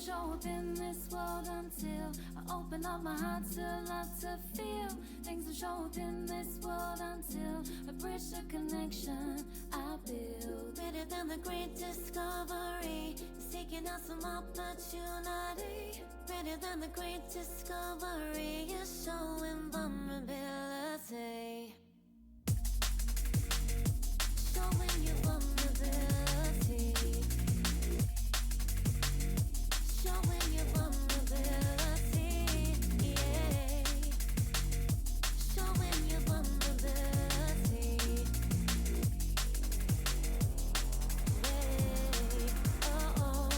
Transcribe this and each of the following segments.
show up in this world until I open up my heart to love to feel. Things will show up in this world until I bridge the connection I build. Better than the great discovery, seeking out some opportunity. Better than the great discovery is showing vulnerability. Showing your vulnerability. Showing your vulnerability, yeah. Showing your vulnerability, yeah. Oh.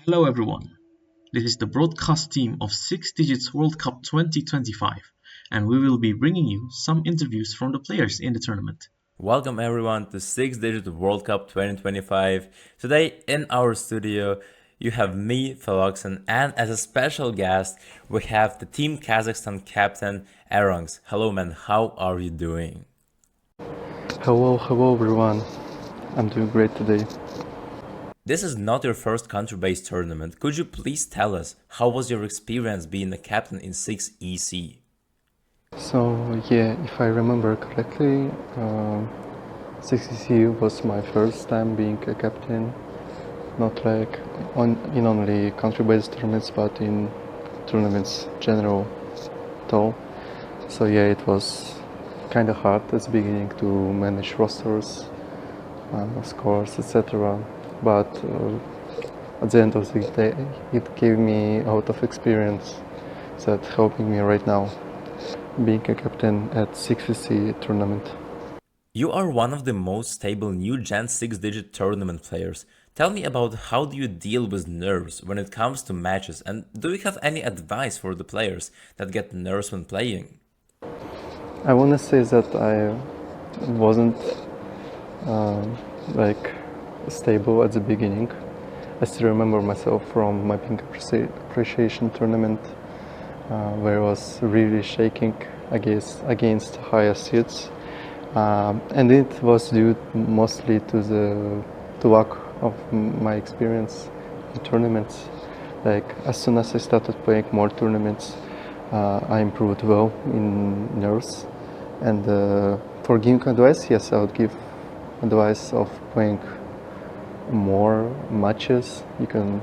Hello everyone, this is the broadcast team of 6 Digits World Cup 2025 and we will be bringing you some interviews from the players in the tournament. Welcome everyone to 6 Digit World Cup 2025. Today in our studio you have me, Feloxen, and as a special guest we have the Team Kazakhstan captain Arongs. Hello man, how are you doing? Hello everyone. I'm doing great today. This is not your first country-based tournament. Could you please tell us how was your experience being a captain in 6EC? So yeah, if I remember correctly, 6EC was my first time being a captain, not like in only country-based tournaments, but in tournaments general though. So yeah, it was kind of hard at the beginning to manage rosters, scores, etc. But at the end of the day, it gave me a lot of experience that's helping me right now being a captain at 6WC tournament. You are one of the most stable new Gen 6-digit tournament players. Tell me about how do you deal with nerves when it comes to matches, and do you have any advice for the players that get nerves when playing? I want to say that I wasn't like stable at the beginning. I still remember myself from my pink appreciation tournament where I was really shaking against higher seeds, and it was due mostly to the lack of my experience in tournaments. Like as soon as I started playing more tournaments, I improved well in nerves. And for giving advice, yes, I would give advice of playing more matches. You can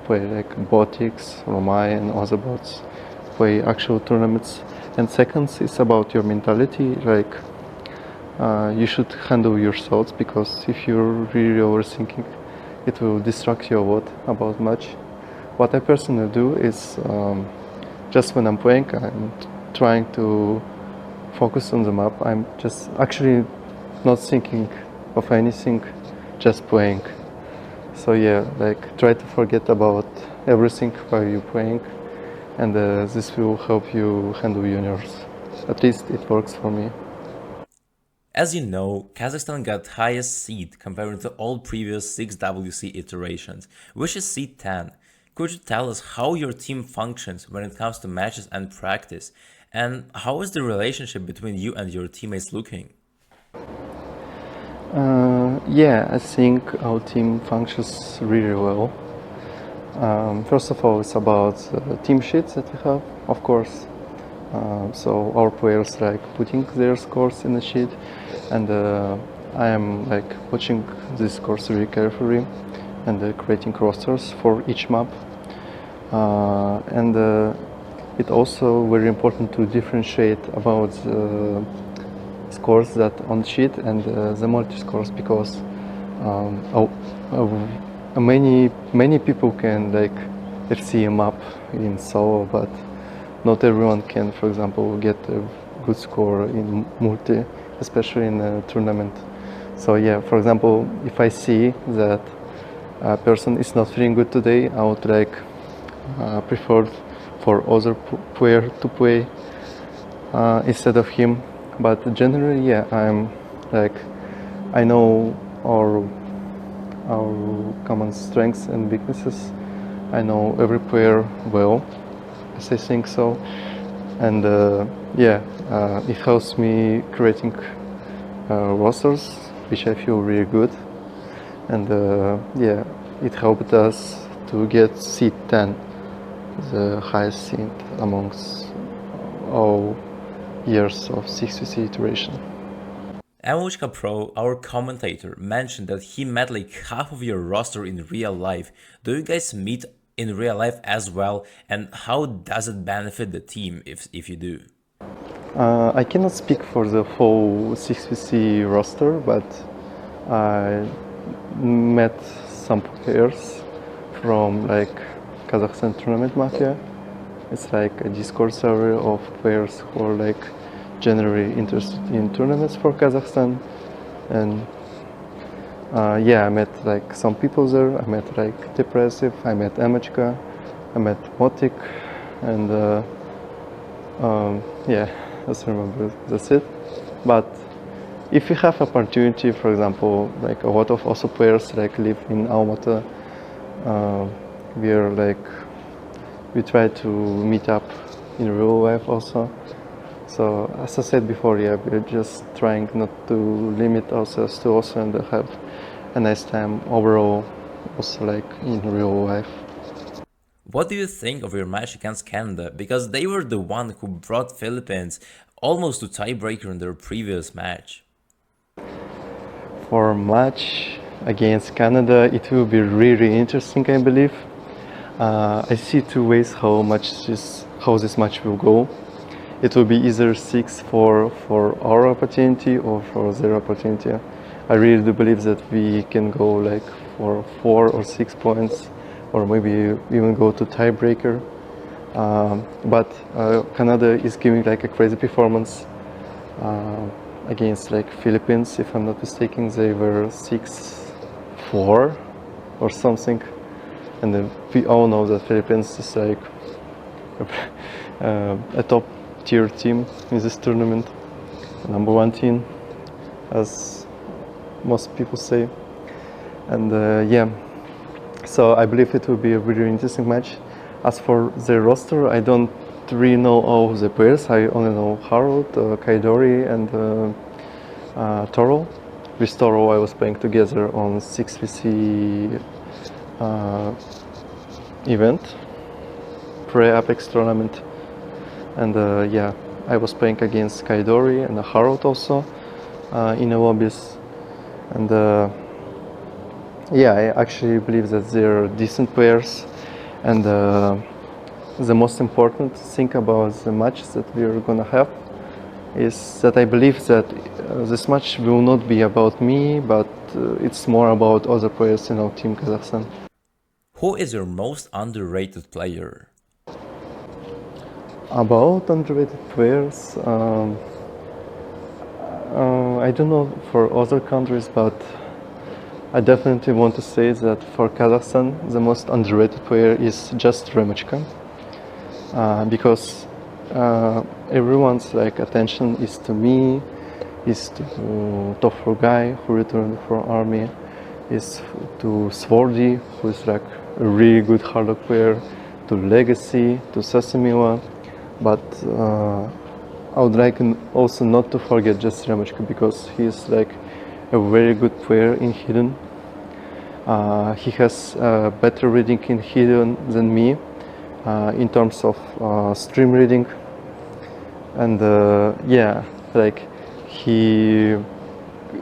play like Botics, Romai and other bots, play actual tournaments. And second is about your mentality, like you should handle your thoughts, because if you're really overthinking, it will distract you a lot about match. What I personally do is just when I'm playing, I'm trying to focus on the map. I'm just actually not thinking of anything, just playing. So yeah, like try to forget about everything while you're playing, and this will help you handle your nerves. At least it works for me. As you know, Kazakhstan got highest seed compared to all previous 6WC iterations, which is seed 10. Could you tell us how your team functions when it comes to matches and practice? And how is the relationship between you and your teammates looking? Yeah, I think our team functions really well. First of all, it's about team sheets that we have, of course. So our players like putting their scores in the sheet, and I am like watching these scores really carefully and creating rosters for each map. And it's also very important to differentiate about scores that on sheet and the multi scores, because many people can like see a map in solo, but not everyone can, for example, get a good score in multi, especially in a tournament. So yeah, for example, if I see that a person is not feeling good today, I would like prefer for other player to play instead of him. But generally, yeah, I'm like, I know our common strengths and weaknesses. I know every player well, as I think so, and yeah, it helps me creating rosters, which I feel really good, and yeah, it helped us to get seed 10, the highest seed amongst all years of 6WC iteration. Amushka Pro, our commentator, mentioned that he met like half of your roster in real life. Do you guys meet in real life as well, and how does it benefit the team if you do? I cannot speak for the whole 6WC roster, but I met some players from like Kazakhstan Tournament Mafia. It's like a Discord server of players who are like generally interested in tournaments for Kazakhstan, and yeah, I met like some people there. I met like Depressive, I met Emachka, I met Motik, and yeah, I just remember that's it. But if you have opportunity, for example, like a lot of also players like live in Almaty, we try to meet up in real life also. So as I said before, yeah, we're just trying not to limit ourselves to also and have a nice time overall, also like in real life. What do you think of your match against Canada? Because they were the one who brought Philippines almost to tiebreaker in their previous match. For match against Canada, it will be really interesting, I believe. I see two ways how this match will go. It will be either 6-4 for our opportunity or for their opportunity. I really do believe that we can go like for 4 or 6 points, or maybe even go to tiebreaker. But Canada is giving like a crazy performance against like Philippines. If I'm not mistaken, they were 6-4 or something. And we all know that Philippines is like a top tier team in this tournament, number 1 team, as most people say. And yeah, so I believe it will be a really interesting match. As for the roster, I don't really know all the players. I only know Harold, Kaidori, and Toro. With Toro, I was playing together on 6WC event, pre-Apex tournament, and yeah, I was playing against Kaidori and Harold also in the lobbies, and yeah, I actually believe that they're decent players, and the most important thing about the match that we're gonna have is that I believe that this match will not be about me, but it's more about other players in our team Kazakhstan. Who is your most underrated player? About underrated players, I don't know for other countries, but I definitely want to say that for Kazakhstan, the most underrated player is just Remachka, because everyone's like attention is to me, is to Tougher Guy, who returned from army, is to Swordy, who is like a really good hardlock player, to Legacy, to Sesamila, but I would like also not to forget just Remechka, because he is like a very good player in Hidden. He has better reading in Hidden than me in terms of stream reading, and yeah, like he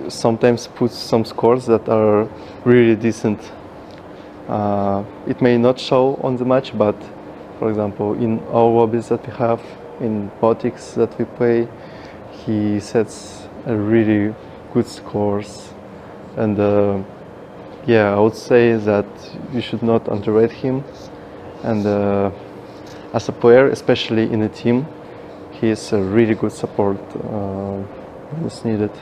sometimes puts some scores that are really decent. It may not show on the match, but for example, in our lobbies that we have, in Botics that we play, he sets a really good scores, and yeah, I would say that you should not underrate him, and as a player, especially in a team, he is a really good support when it's needed.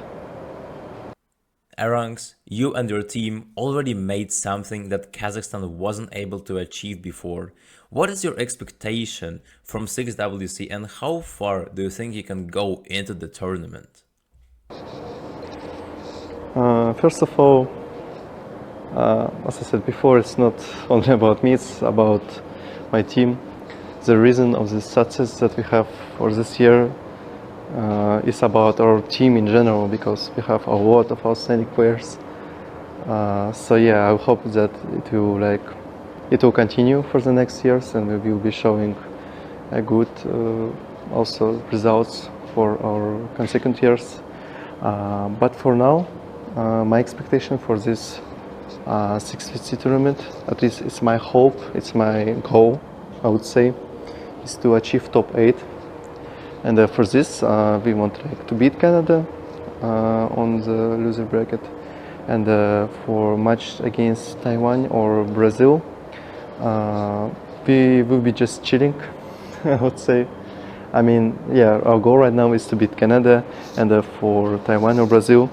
Arangs, you and your team already made something that Kazakhstan wasn't able to achieve before. What is your expectation from 6WC and how far do you think you can go into the tournament? First of all, as I said before, it's not only about me, it's about my team. The reason of the success that we have for this year is about our team in general, because we have a lot of outstanding players. So yeah, I hope that it will continue for the next years, and we will be showing a good also results for our consecutive years. But for now, my expectation for this 6WC tournament, at least it's my hope, it's my goal, I would say, is to achieve top 8. And for this, we want to beat Canada on the loser bracket. And for match against Taiwan or Brazil, we will be just chilling, I would say. I mean, yeah, our goal right now is to beat Canada, and for Taiwan or Brazil,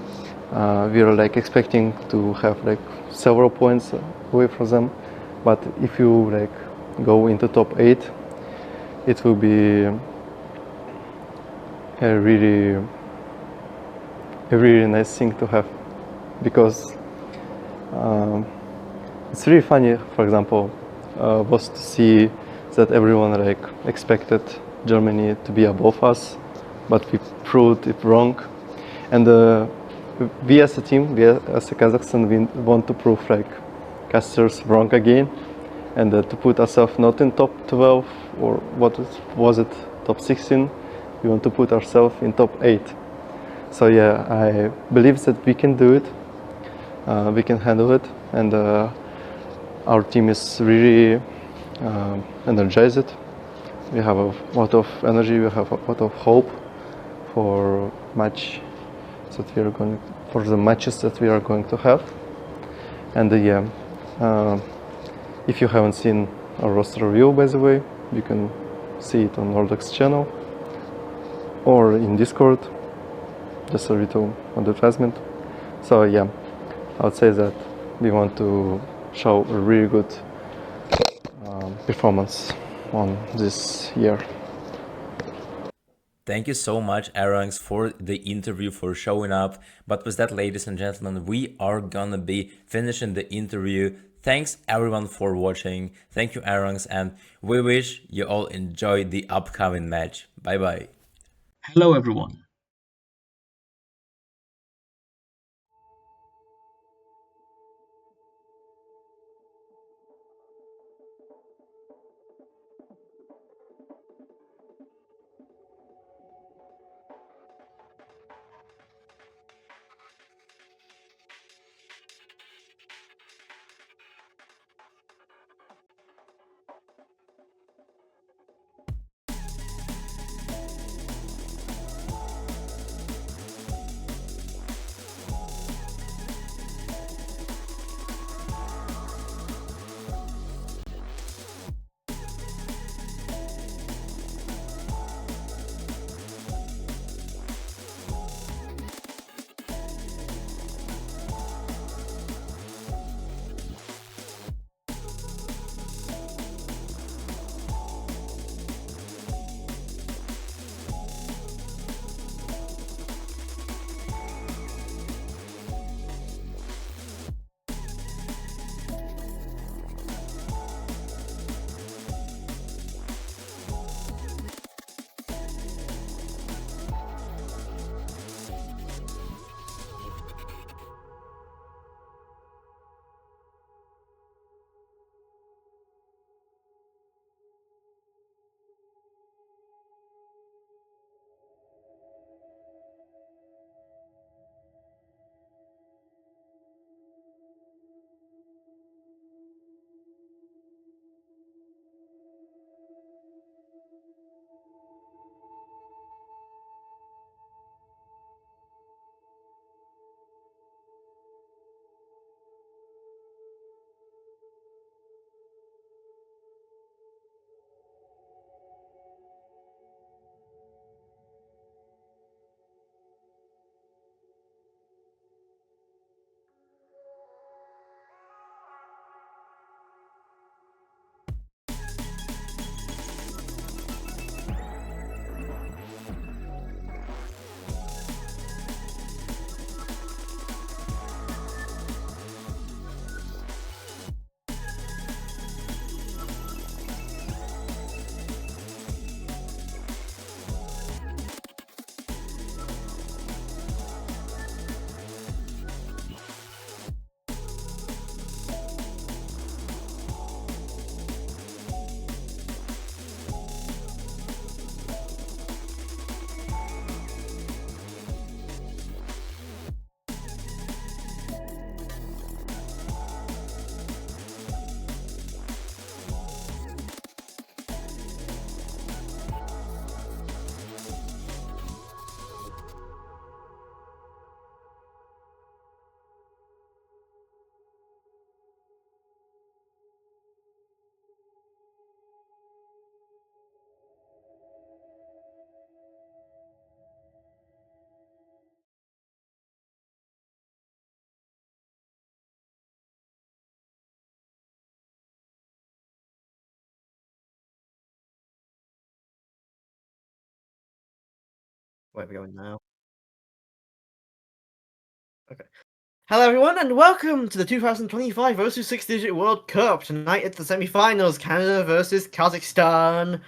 we are like expecting to have like several points away from them. But if you like go into top 8, it will be a really nice thing to have, because it's really funny, for example, was to see that everyone like expected Germany to be above us, but we proved it wrong. And we as a team, we as a Kazakhstan, we want to prove like casters wrong again, and to put ourselves not in top 12 or what was it, top 16. We want to put ourselves in top 8. So yeah, I believe that we can do it. We can handle it, and our team is really energized. We have a lot of energy. We have a lot of hope for the matches that we are going to have. And yeah, if you haven't seen our roster review, by the way, you can see it on Nordex channel or in Discord, just a little advertisement. So yeah, I would say that we want to show a really good performance on this year. Thank you so much, Arangs, for the interview, for showing up. But with that, ladies and gentlemen, we are gonna be finishing the interview. Thanks everyone for watching. Thank you, Arangs, and we wish you all enjoy the upcoming match. Bye bye. Hello everyone. Where are we going now? Okay. Hello, everyone, and welcome to the 2025 versus 6-digit World Cup. Tonight it's the semi-finals, Canada versus Kazakhstan.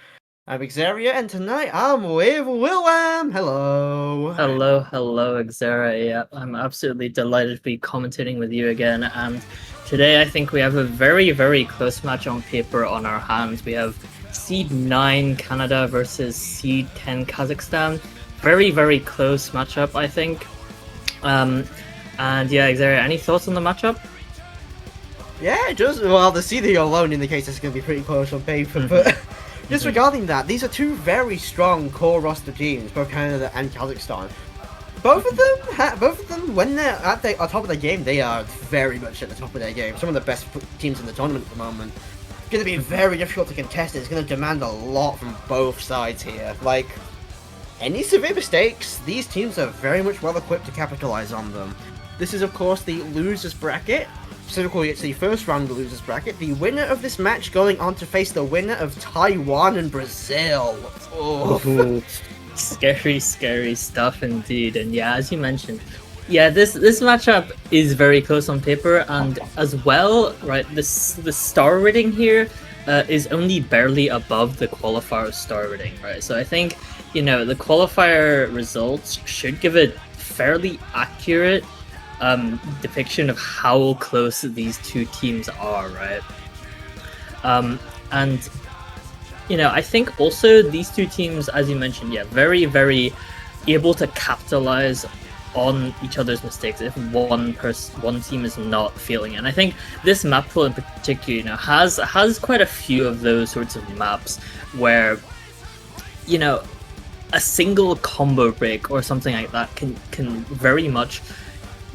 I'm Xaria, and tonight I'm with Willem. Hello. Hello, Xera. Yeah, I'm absolutely delighted to be commentating with you again. And today I think we have a very, very close match on paper on our hands. We have seed 9 Canada versus seed 10 Kazakhstan. Very, very close matchup, I think. And yeah, Xaria, any thoughts on the matchup? Yeah, the seeding alone indicates it's going to be pretty close on paper, but disregarding that, these are two very strong core roster teams, both Canada and Kazakhstan. Both of them, when they're at the top of their game, they are very much at the top of their game. Some of the best teams in the tournament at the moment. It's going to be very difficult to contest. It's going to demand a lot from both sides here. Like, any severe mistakes, these teams are very much well equipped to capitalize on them. This is, of course, the losers bracket. Specifically, it's the first round of the losers bracket. The winner of this match going on to face the winner of Taiwan and Brazil. Ooh, scary stuff indeed. And yeah, as you mentioned, yeah, this matchup is very close on paper, and as well, right, the star rating here is only barely above the qualifier star rating, right? So I think, you know, the qualifier results should give a fairly accurate depiction of how close these two teams are, right? And you know, I think also these two teams, as you mentioned, yeah, very, very able to capitalize on each other's mistakes if one team is not feeling it. And I think this map pool in particular, you know, has quite a few of those sorts of maps where, you know, a single combo break or something like that can very much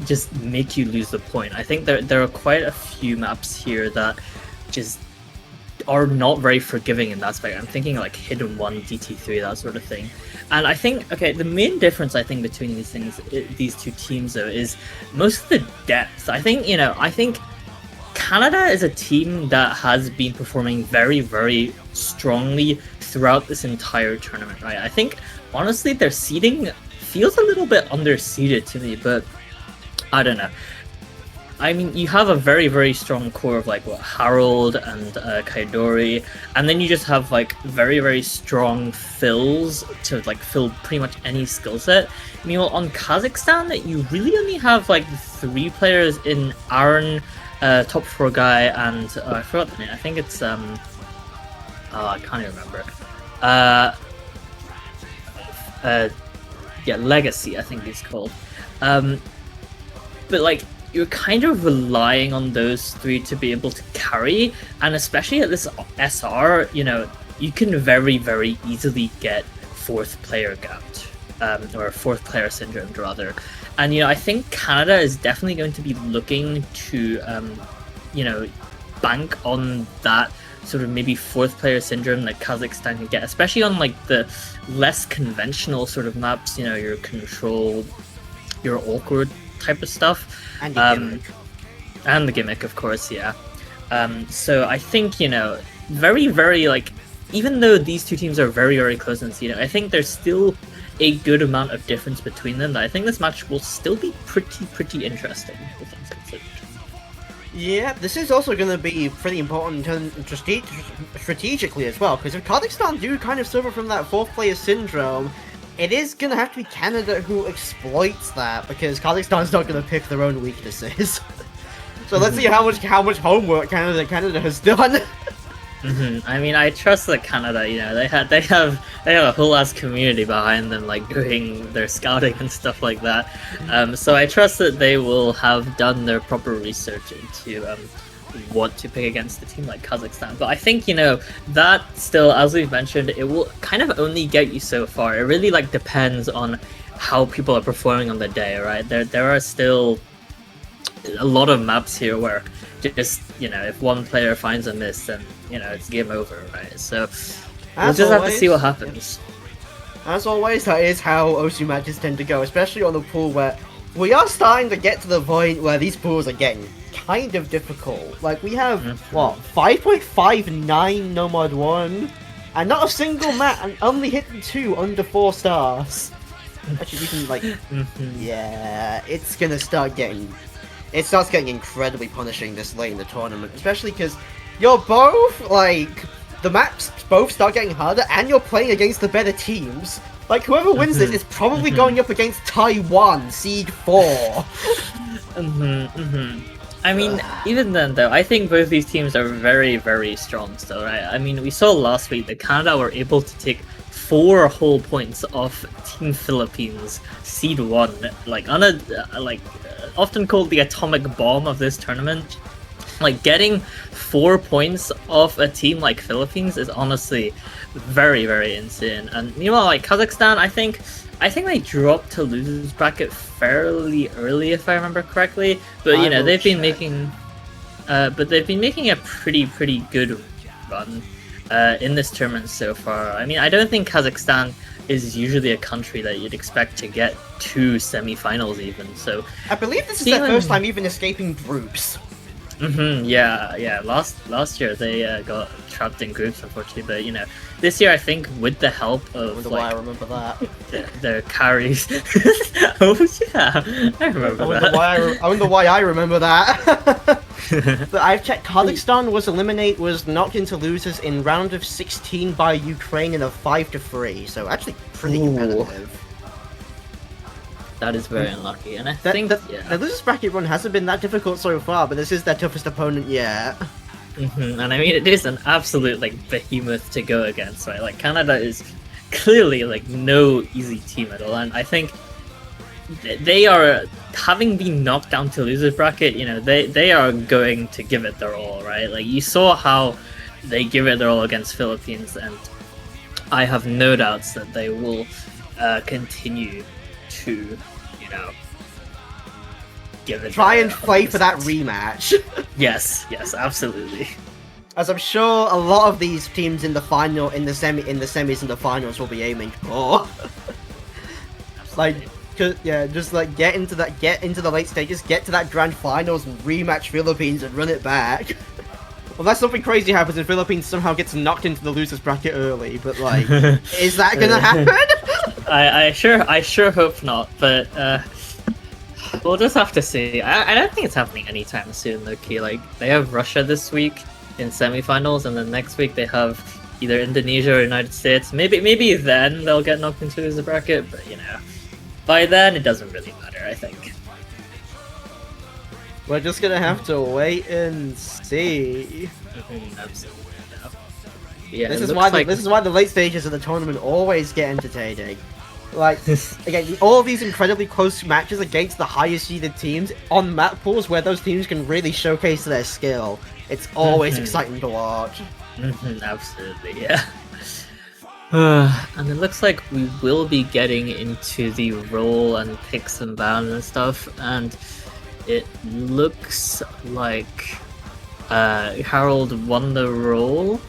just make you lose the point. I think there are quite a few maps here that just are not very forgiving in that aspect. I'm thinking like Hidden 1, DT3, that sort of thing. And I think, okay, the main difference I think between these two teams though is most of the depth. I think, you know, Canada is a team that has been performing very, very strongly throughout this entire tournament, right? I think honestly their seeding feels a little bit underseeded to me, but I don't know. I mean, you have a very, very strong core of like Harold and Kaidori, and then you just have like very, very strong fills to like fill pretty much any skill set. Meanwhile, on Kazakhstan, you really only have like 3 players in Aaron, top 4 guy, and I forgot the name. I think it's I can't even remember. Yeah, Legacy, I think it's called. But like, you're kind of relying on those 3 to be able to carry, and especially at this SR, you know, you can very, very easily get 4th player gapped, or 4th player syndromed rather. And, you know, I think Canada is definitely going to be looking to, you know, bank on that sort of maybe 4th player syndrome that Kazakhstan can get, especially on like the less conventional sort of maps, you know, your control, your awkward type of stuff. And the gimmick. And the gimmick, of course, yeah. So I think, you know, very, very, like, even though these two teams are very, very close in seeding, I think there's still a good amount of difference between them. That I think this match will still be pretty interesting. Yeah, this is also going to be pretty important strategically as well, because if Kazakhstan do kind of suffer from that 4th player syndrome, it is going to have to be Canada who exploits that, because Kazakhstan's not going to pick their own weaknesses. So let's see how much homework Canada has done. I mean, I trust that Canada, you know, they have a whole ass community behind them, like doing their scouting and stuff like that. So I trust that they will have done their proper research into what to pick against a team like Kazakhstan. But I think, you know, that still, as we've mentioned, it will kind of only get you so far. It really like depends on how people are performing on the day, right? There are still a lot of maps here where just, you know, if one player finds a miss, then, you know, it's game over, right? So we'll just have to see what happens. As always, that is how OSU matches tend to go, especially on the pool where we are starting to get to the point where these pools are getting kind of difficult. Like, we have, what, 5.59 Nomad 1, and not a single map, and only hitting 2 under 4 stars. Actually, you can like, yeah, it starts getting incredibly punishing this late in the tournament, especially because you're both like the maps both start getting harder, and you're playing against the better teams. Like whoever wins this is probably going up against Taiwan, Seed 4. I mean, even then, though, I think both these teams are very, very strong still, right? I mean, we saw last week that Canada were able to take 4 whole points off Team Philippines, Seed 1, like, on a, often called the atomic bomb of this tournament. Like, getting 4 points off a team like Philippines is honestly very, very insane. And meanwhile, like, Kazakhstan, I think they dropped to losers bracket fairly early, if I remember correctly. But you know, they've been making a pretty good run in this tournament so far. I mean, I don't think Kazakhstan is usually a country that you'd expect to get to semi-finals even. So I believe this is their first time even escaping groups. Yeah. Last year they got trapped in groups, unfortunately. But you know, this year I think with the help of I wonder why I remember that. their carries. Oh yeah, I remember that. I wonder why I remember that. But I've checked. Kazakhstan was knocked into losers in round of 16 by Ukraine in a 5-3. So actually pretty competitive. That is very unlucky, and I think the losers bracket run hasn't been that difficult so far, but this is their toughest opponent yet. And I mean, it is an absolute like behemoth to go against, right? Like Canada is clearly like no easy team at all, and I think they are, having been knocked down to losers bracket, you know, they are going to give it their all, right? Like you saw how they give it their all against Philippines, and I have no doubts that they will continue to, you know, give it. Try and play for that rematch. Yes, absolutely. As I'm sure a lot of these teams in the final, in the semis and the finals will be aiming for. Like, just like get into the late stages, get to that grand finals and rematch Philippines and run it back. Unless something crazy happens and Philippines somehow gets knocked into the losers bracket early, but like, is that gonna happen? I sure hope not, but we'll just have to see. I don't think it's happening anytime soon, though. Key, like they have Russia this week in semifinals, and then next week they have either Indonesia or United States. Maybe then they'll get knocked into the bracket, but you know, by then it doesn't really matter. I think we're just gonna have to wait and see. Absolutely. Yeah, this is why the late stages of the tournament always get entertaining. Like, again, all of these incredibly close matches against the highest seeded teams on map pools where those teams can really showcase their skill. It's always exciting to watch. Absolutely, yeah. And it looks like we will be getting into the roll and picks and bans and stuff, and it looks like Harold won the roll.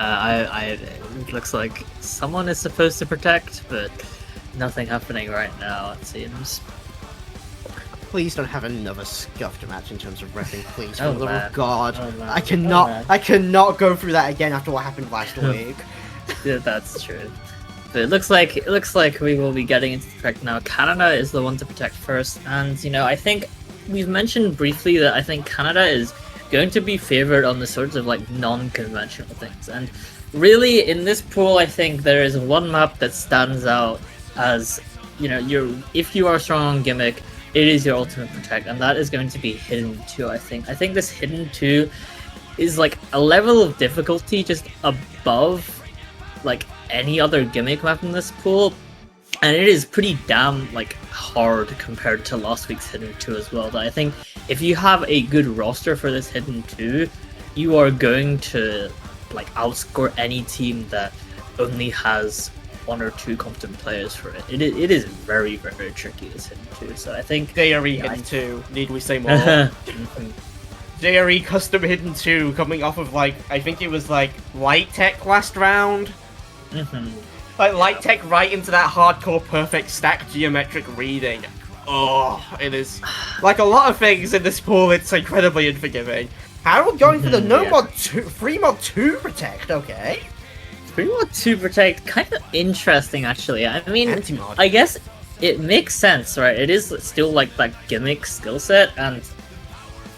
It looks like someone is supposed to protect, but nothing happening right now, it seems. Please don't have another scuffed match in terms of reffing, please. Oh, For the love man. of God. Oh, man. I cannot go through that again after what happened last week. Yeah, that's true. But it looks like we will be getting into the protect now. Canada is the one to protect first, and you know, I think we've mentioned briefly that I think Canada is going to be favored on the sorts of like non-conventional things, and really in this pool I think there is one map that stands out as, you know, if you are strong on gimmick, it is your ultimate protect, and that is going to be Hidden 2. I think this Hidden 2 is like a level of difficulty just above like any other gimmick map in this pool, and it is pretty damn like hard compared to last week's Hidden 2 as well. But I think if you have a good roster for this Hidden 2, you are going to like outscore any team that only has 1 or 2 competent players for it. It is very, very tricky, this Hidden 2. So I think JRE Hidden 2, need we say more? JRE custom Hidden 2 coming off of like, I think it was like Light Tech last round. Like Light Tech right into that hardcore perfect stack geometric reading. Oh, it is like a lot of things in this pool. It's incredibly unforgiving. Harold going for the free mod 2 protect. Okay. Free Mod 2 Protect, kind of interesting actually. I mean, Anti-mod. I guess it makes sense, right? It is still like that gimmick skill set, and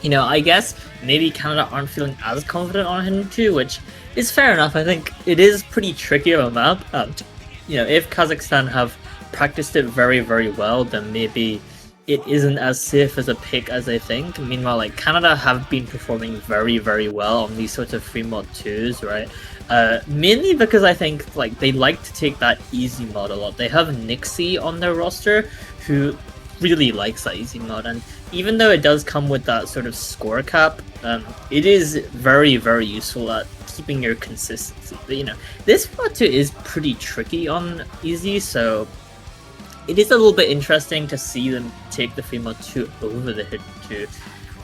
you know, I guess maybe Canada aren't feeling as confident on him too, which is fair enough. I think it is pretty tricky of a map, and you know, if Kazakhstan have practiced it very, very well, then maybe it isn't as safe as a pick as I think. Meanwhile, like Canada have been performing very, very well on these sorts of free mod 2s, right? Mainly because I think like they like to take that easy mod a lot. They have Nixie on their roster who really likes that easy mod, and even though it does come with that sort of score cap, it is very, very useful at keeping your consistency. But you know, this mod 2 is pretty tricky on easy, so it is a little bit interesting to see them take the free mod 2 over the hidden 2.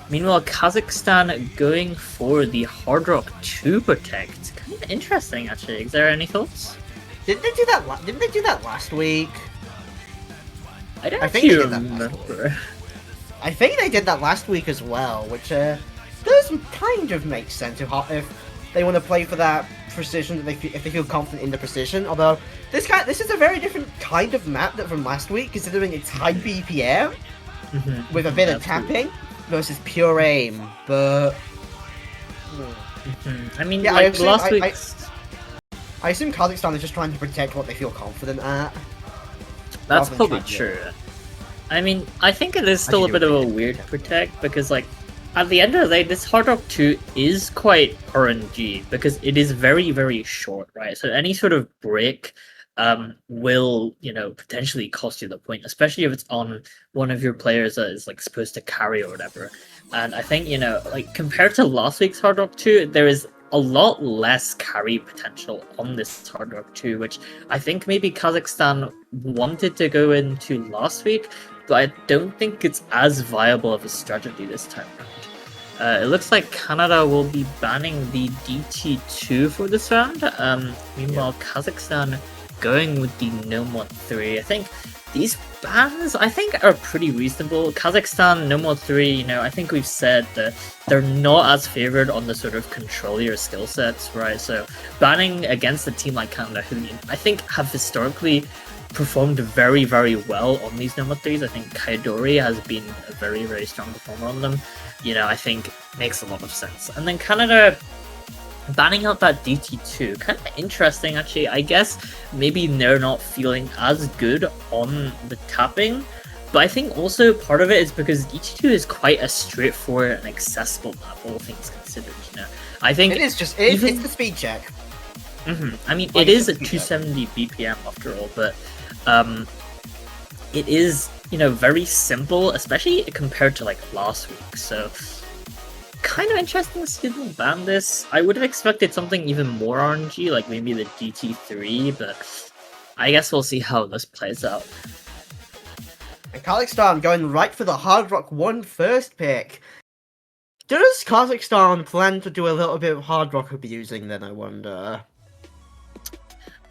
Meanwhile, Kazakhstan going for the Hard Rock 2 Protect. Kind of interesting, actually. Is there any thoughts? Didn't they do that? Didn't they do that last week? I don't I think they did that remember. I think they did that last week as well, which does kind of make sense if they want to play for that precision, if they feel confident in the precision. Although this is a very different kind of map from last week, considering it's high BPM with a bit of tapping versus pure aim. But I mean, yeah, like last week's. I assume Kazakhstan is just trying to protect what they feel confident at. That's rather than probably trying to- true. I mean, I think it is still a bit of a weird protect because, like, at the end of the day, this Hard Rock 2 is quite RNG because it is very, very short, right? So any sort of break will, you know, potentially cost you the point, especially if it's on one of your players that is, like, supposed to carry or whatever. And I think, you know, like, compared to last week's Hard Rock 2, there is a lot less carry potential on this Hard Rock 2, which I think maybe Kazakhstan wanted to go into last week, but I don't think it's as viable of a strategy this time around. It looks like Canada will be banning the DT2 for this round. Meanwhile, Kazakhstan going with the No Mod 3. I think these bans, I think, are pretty reasonable. Kazakhstan, No Mod 3, you know, I think we've said that they're not as favored on the sort of control your skill sets, right? So banning against a team like Canada, who I think have historically performed very, very well on these No Mod 3s. I think Kaidori has been a very, very strong performer on them. You know, I think makes a lot of sense. And then Canada banning out that DT2, kind of interesting actually. I guess maybe they're not feeling as good on the tapping, but I think also part of it is because DT2 is quite a straightforward and accessible map, all things considered. You know, I think It is just it's the speed check. I mean, Like, it is it's at a speed 270 BPM after all, but it is, you know, very simple, especially compared to like last week. So kind of interesting to see them ban this. I would have expected something even more RNG, like maybe the DT3, but I guess we'll see how this plays out. And Kazakhstan going right for the Hard Rock 1 first pick. Does Kazakhstan plan to do a little bit of Hard Rock abusing then, I wonder?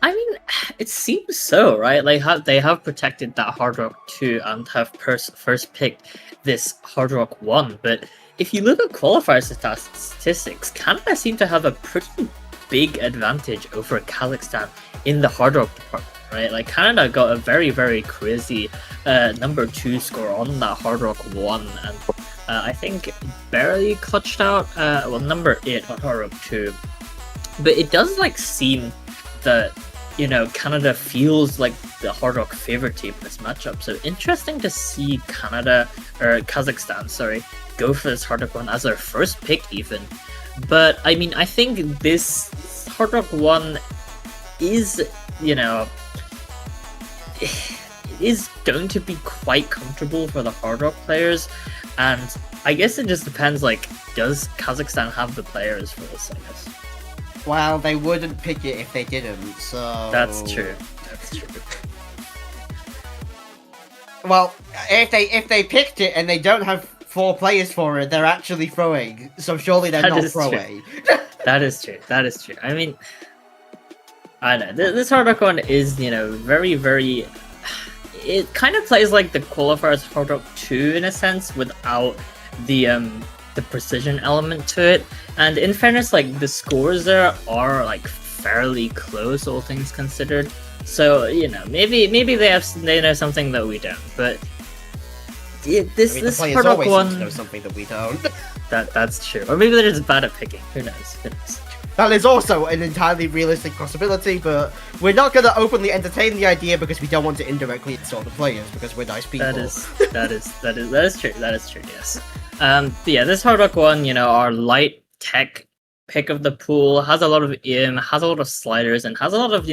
I mean, it seems so, right? Like they have protected that Hard Rock 2 and have first picked this Hard Rock 1, but if you look at qualifier statistics, Canada seem to have a pretty big advantage over Kazakhstan in the Hard Rock department, right? Like Canada got a very, very crazy number 2 score on that Hard Rock 1, and I think barely clutched out, well, number 8 on Hard Rock 2. But it does like seem that, you know, Canada feels like the Hard Rock favorite team in this matchup. So interesting to see Kazakhstan, sorry, go for this Hard Rock 1 as their first pick even. But I mean, I think this Hard Rock 1 is, you know, is going to be quite comfortable for the Hard Rock players, and I guess it just depends, like, does Kazakhstan have the players for this, I guess? Well, they wouldn't pick it if they didn't, so... That's true. That's true. Well, if they picked it and they don't have 4 players for it, they're actually throwing, so surely they're That not is throwing. That is true. That is true. I mean, I know this Hard Rock 1 is, you know, very, very. It kind of plays like the qualifiers Hard Rock 2 in a sense, without the precision element to it. And in fairness, like the scores there are like fairly close, all things considered. So maybe they know something that we don't. But this the players Hard Rock always one seem to know something that we don't. that's true. Or maybe they're just bad at picking. Who knows? That is also an entirely realistic possibility, but we're not going to openly entertain the idea because we don't want to indirectly insult the players because we're nice people. That is true. That is true. Yes. But yeah, this Hard Rock one, our light tech pick of the pool has a lot of aim, has a lot of sliders, and has a lot of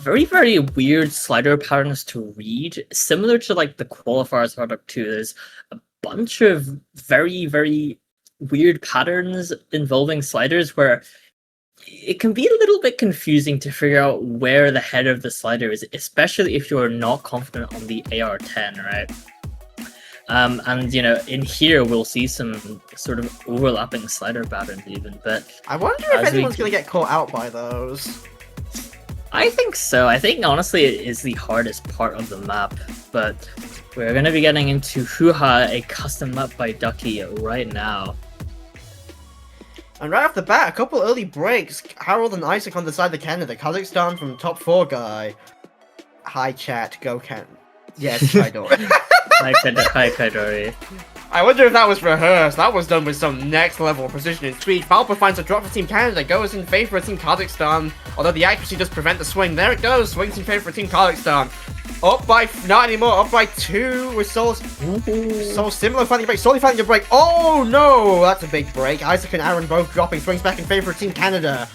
very, very weird slider patterns to read, similar to like the qualifiers Hard Rock 2. There's a bunch of very, very weird patterns involving sliders where it can be a little bit confusing to figure out where the head of the slider is, especially if you're not confident on the AR-10, right? And in here we'll see some sort of overlapping slider patterns even, but I wonder if anyone's going to get caught out by those. I think so. I think honestly it is the hardest part of the map, but we're going to be getting into Hoo-Ha, a custom map by Ducky right now. And right off the bat, a couple early breaks. Harold and Isaac on the side of Canada. Kazakhstan from top 4 guy. Hi chat, go Ken. Yes, Kaidori. Hi Kaidori. I wonder if that was rehearsed. That was done with some next level precision and speed. Falpa finds a drop for Team Canada, goes in favor of Team Kazakhstan. Although the accuracy does prevent the swing. There it goes, swings in favor of Team Kazakhstan. Up by, not anymore, up by 2 with so similar finding a break. Solely finding a break. Oh no, that's a big break. Isaac and Aaron both dropping, swings back in favor of Team Canada.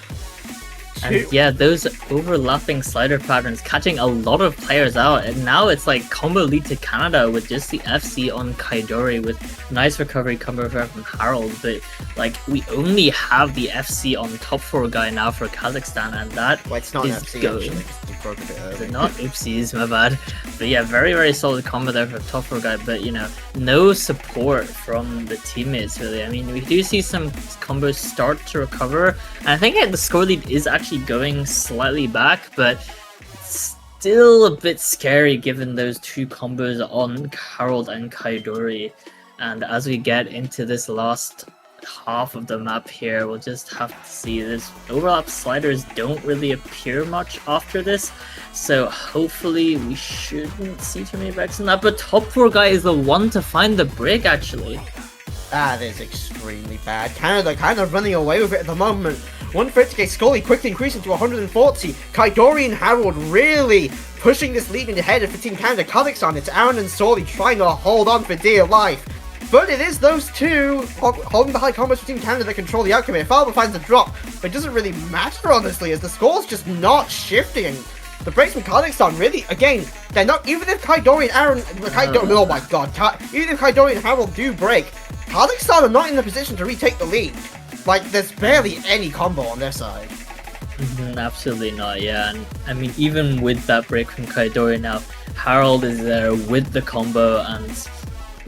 And yeah, those overlapping slider patterns catching a lot of players out, and now it's like combo lead to Canada with just the FC on Kaidori with nice recovery combo from Harold, but like we only have the FC on top 4 guy now for Kazakhstan, and that well, it's not is an FC going. Actually, Is it not? Oopsies, my bad. But yeah, very, very solid combo there for top 4 guy, but no support from the teammates really. I mean, we do see some combos start to recover, and I think the score lead is actually going slightly back, but it's still a bit scary given those 2 combos on Harold and Kaidori. And as we get into this last half of the map here, we'll just have to see this. Overlap sliders don't really appear much after this, so hopefully we shouldn't see too many breaks in that, but top 4 guy is the one to find the break actually. That is extremely bad. Canada kind of running away with it at the moment. 130k Scully quickly increasing to 140. Kaidori and Harold really pushing this lead in the head for Team Canada. Kazakhstan, it's Aaron and Sorley trying to hold on for dear life. But it is those 2 holding the high combos for Team Canada that control the outcome here. Falba finds the drop, but it doesn't really matter honestly as the score's just not shifting. The breaks from Kazakhstan really, again, they're not, even if Kaidori and Aaron, oh my god, even if Kaidori and Harold do break, Kazakhstan are not in the position to retake the lead. Like, there's barely any combo on their side. Absolutely not, yeah. And I mean, even with that break from Kaidori now, Harold is there with the combo, and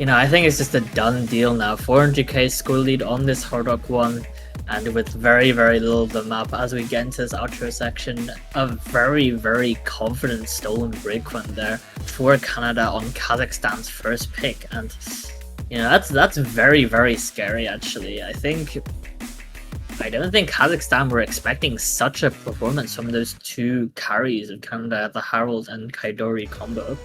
I think it's just a done deal now. 400k score lead on this Hard Rock one, and with very, very little of the map as we get into this outro section, a very, very confident stolen break run there for Canada on Kazakhstan's first pick, and that's very, very scary actually. I don't think Kazakhstan were expecting such a performance from those 2 carries of Canada, the Harold and Kaidori combo.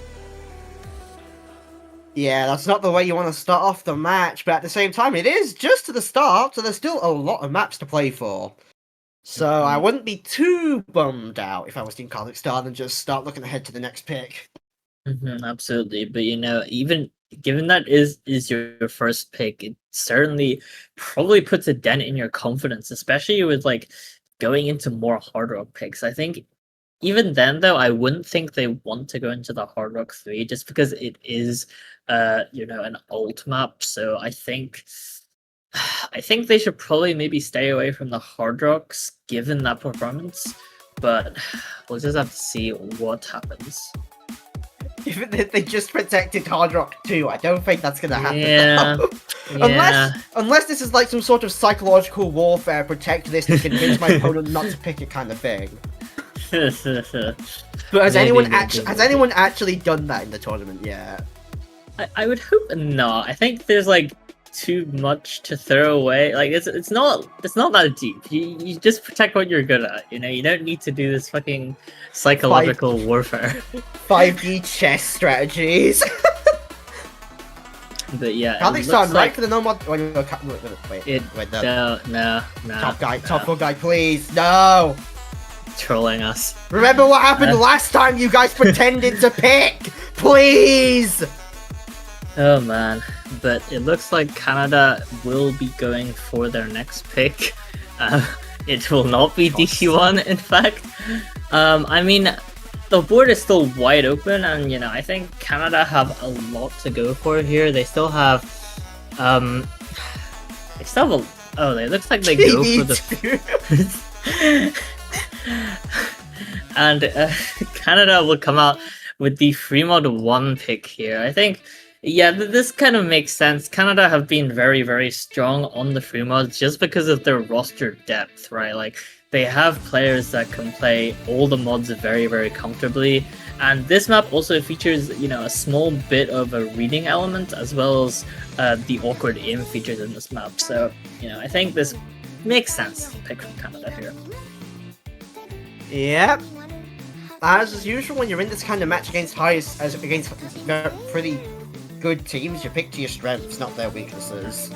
Yeah, that's not the way you want to start off the match, but at the same time, it is just to the start, so there's still a lot of maps to play for. So I wouldn't be too bummed out if I was Team Kazakhstan and just start looking ahead to the next pick. Absolutely, but even given that is your first pick, it certainly probably puts a dent in your confidence, especially with like going into more Hard Rock picks. I think even then though, I wouldn't think they want to go into the Hard Rock 3 just because it is an alt map. So I think they should probably maybe stay away from the Hard Rocks given that performance, but we'll just have to see what happens. Even if they just protected Hard Rock 2, I don't think that's going to happen. Yeah. Unless this is like some sort of psychological warfare, protect this to convince my opponent not to pick it kind of thing. But has anyone actually done that in the tournament yet? I would hope not. I think there's like too much to throw away. Like it's not that deep. You just protect what you're good at. You know, you don't need to do this fucking psychological warfare. 5D chess strategies. But yeah, Kazakhstan, right for the no mod. Wait, no. Top 4 guy, please, no. Trolling us. Remember what happened last time you guys pretended to pick? Please! Oh man, but it looks like Canada will be going for their next pick. It will not be DC1, in fact. I mean, the board is still wide open, and you know, I think Canada have a lot to go for here. They still have, it looks like they go for the... And Canada will come out with the free mod 1 pick here. I think, yeah, this kind of makes sense. Canada have been very, very strong on the free mods just because of their roster depth, right? Like, they have players that can play all the mods very, very comfortably. And this map also features, you know, a small bit of a reading element as well as the awkward aim features in this map. So, you know, I think this makes sense to pick from Canada here. Yep. As usual, when you're in this kind of match against pretty good teams, you pick to your strengths, not their weaknesses.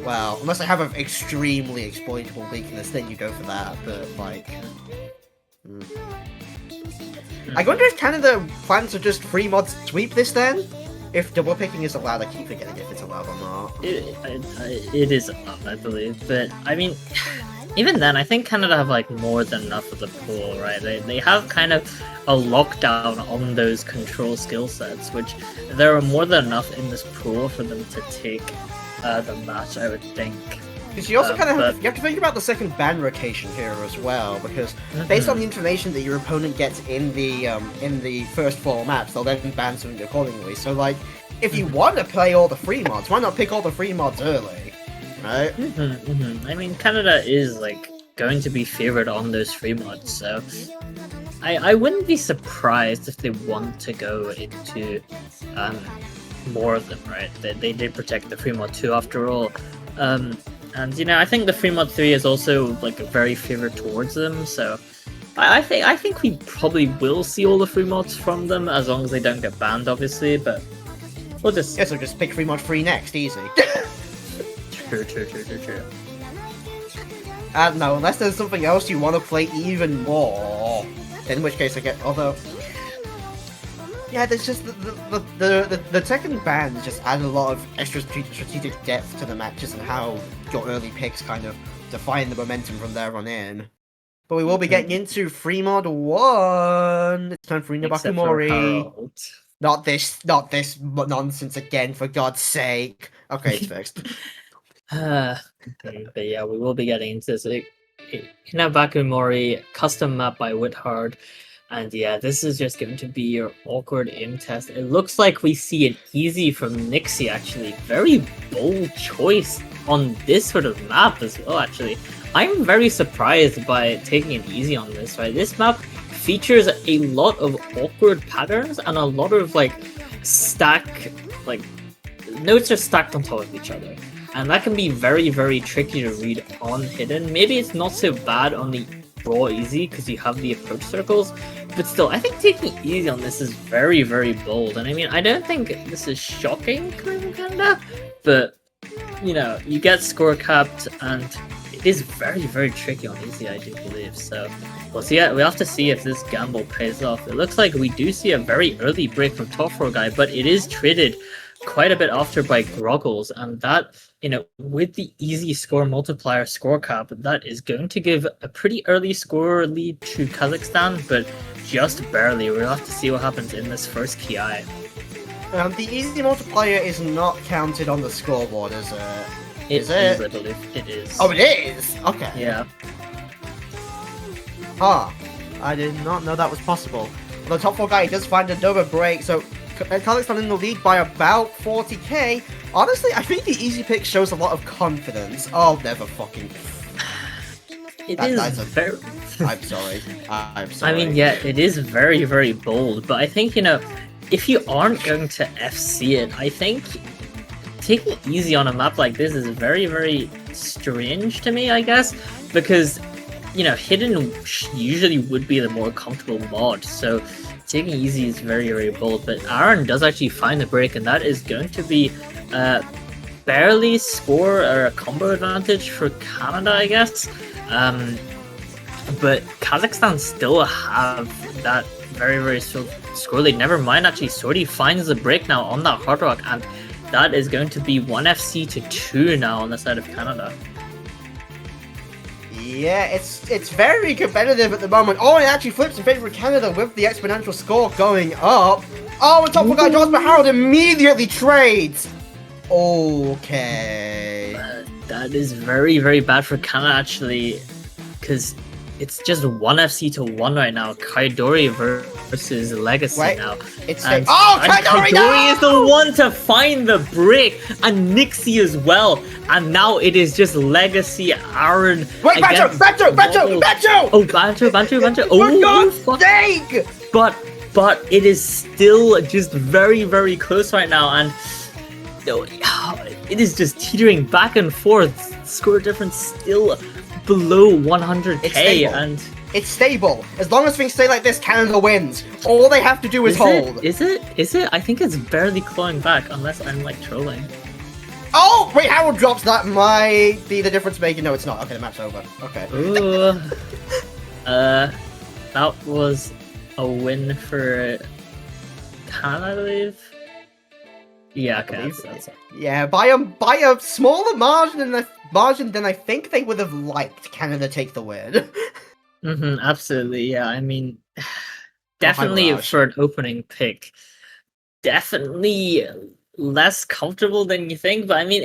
Well, unless they have an extremely exploitable weakness, then you go for that, but like... I wonder if Canada plans to just free mod sweep this then? If double picking is allowed, I keep forgetting if it's allowed or not. It is allowed, I believe, but I mean... Even then, I think Canada have like more than enough of the pool, right? They have kind of a lockdown on those control skill sets, which there are more than enough in this pool for them to take the match, I would think. Because you also kind of you have to think about the second ban rotation here as well, because based on the information that your opponent gets in the first 4 maps, they'll then ban something accordingly. So like, if you want to play all the free mods, why not pick all the free mods early? Right? I mean, Canada is like going to be favored on those free mods, so I wouldn't be surprised if they want to go into more of them, right? They did protect the free mod 2 after all, and you know, I think the free mod 3 is also like very favored towards them, so I think we probably will see all the free mods from them as long as they don't get banned, obviously. But we'll just so just pick free mod 3 next, easy. True. No, unless there's something else you want to play even more, in which case I get. Although, yeah, there's just the second ban just added a lot of extra strategic depth to the matches and how your early picks kind of define the momentum from there on in. But we will be getting into free mod 1. It's time for Inabakumori. Not this nonsense again, for God's sake. Okay, it's fixed. But yeah, we will be getting into this. Inabakumori, custom map by Withard. And yeah, this is just going to be your awkward aim test. It looks like we see an easy from Nixie, actually. Very bold choice on this sort of map as well, actually. I'm very surprised by taking an easy on this, right? This map features a lot of awkward patterns and a lot of notes are stacked on top of each other. And that can be very, very tricky to read on hidden. Maybe it's not so bad on the raw easy because you have the approach circles, but still, I think taking easy on this is very, very bold. And I mean, I don't think this is shocking coming from Canada, but you know, you get score capped and it is very, very tricky on easy, I do believe. So we'll see. We have to see if this gamble pays off. It looks like we do see a very early break from top 4 guy, but it is traded quite a bit after by Groggles, and that, you know, with the easy score multiplier score cap, that is going to give a pretty early score lead to Kazakhstan, but just barely. We'll have to see what happens in this first KI. The easy multiplier is not counted on the scoreboard, is it? Is it? I believe it is. Oh, it is? Okay. Yeah. I did not know that was possible. The top 4 guy does find another break, so Kazakhstan in the lead by about 40k. Honestly, I think the easy pick shows a lot of confidence. Oh, never fucking... Very... I'm sorry. I'm sorry. I mean, yeah, it is very, very bold, but I think, you know, if you aren't going to FC it, I think taking it easy on a map like this is very, very strange to me, I guess, because, you know, hidden usually would be the more comfortable mod, so taking it easy is very, very bold, but Aaron does actually find the break, and that is going to be barely score or a combo advantage for Canada, I guess. But Kazakhstan still have that very, very score lead. Never mind, actually, Sorty finds the break now on that Hard Rock, and that is going to be 1FC to 2 now on the side of Canada. Yeah, it's very competitive at the moment. Oh, it actually flips in favor of Canada with the exponential score going up. Oh, and top guy Josh, but Harold immediately trades. Okay. That is very, very bad for Canada, actually, because it's just 1FC to 1 right now. Kaidori versus Legacy now. It's and Kaidori is the one to find the break, and Nixie as well. And now it is just Legacy, Aaron. Wait, Banjo! Oh, Banjo! For Oh, God's fuck. sake! But it is still just very, very close right now, and it is just teetering back and forth. Score difference still below 100k, and it's stable. As long as things stay like this, Canada wins. All they have to do is hold. Is it? I think it's barely clawing back, unless I'm like trolling. Oh, wait, Harold drops that might be the difference making. No, it's not. Okay, the match's over. Okay. Ooh. That was a win for Canada, I believe. Yeah, okay, that's it. Yeah, by a smaller margin than I think they would have liked Canada take the win. Absolutely, yeah. I mean, definitely for an opening pick, definitely less comfortable than you think. But I mean,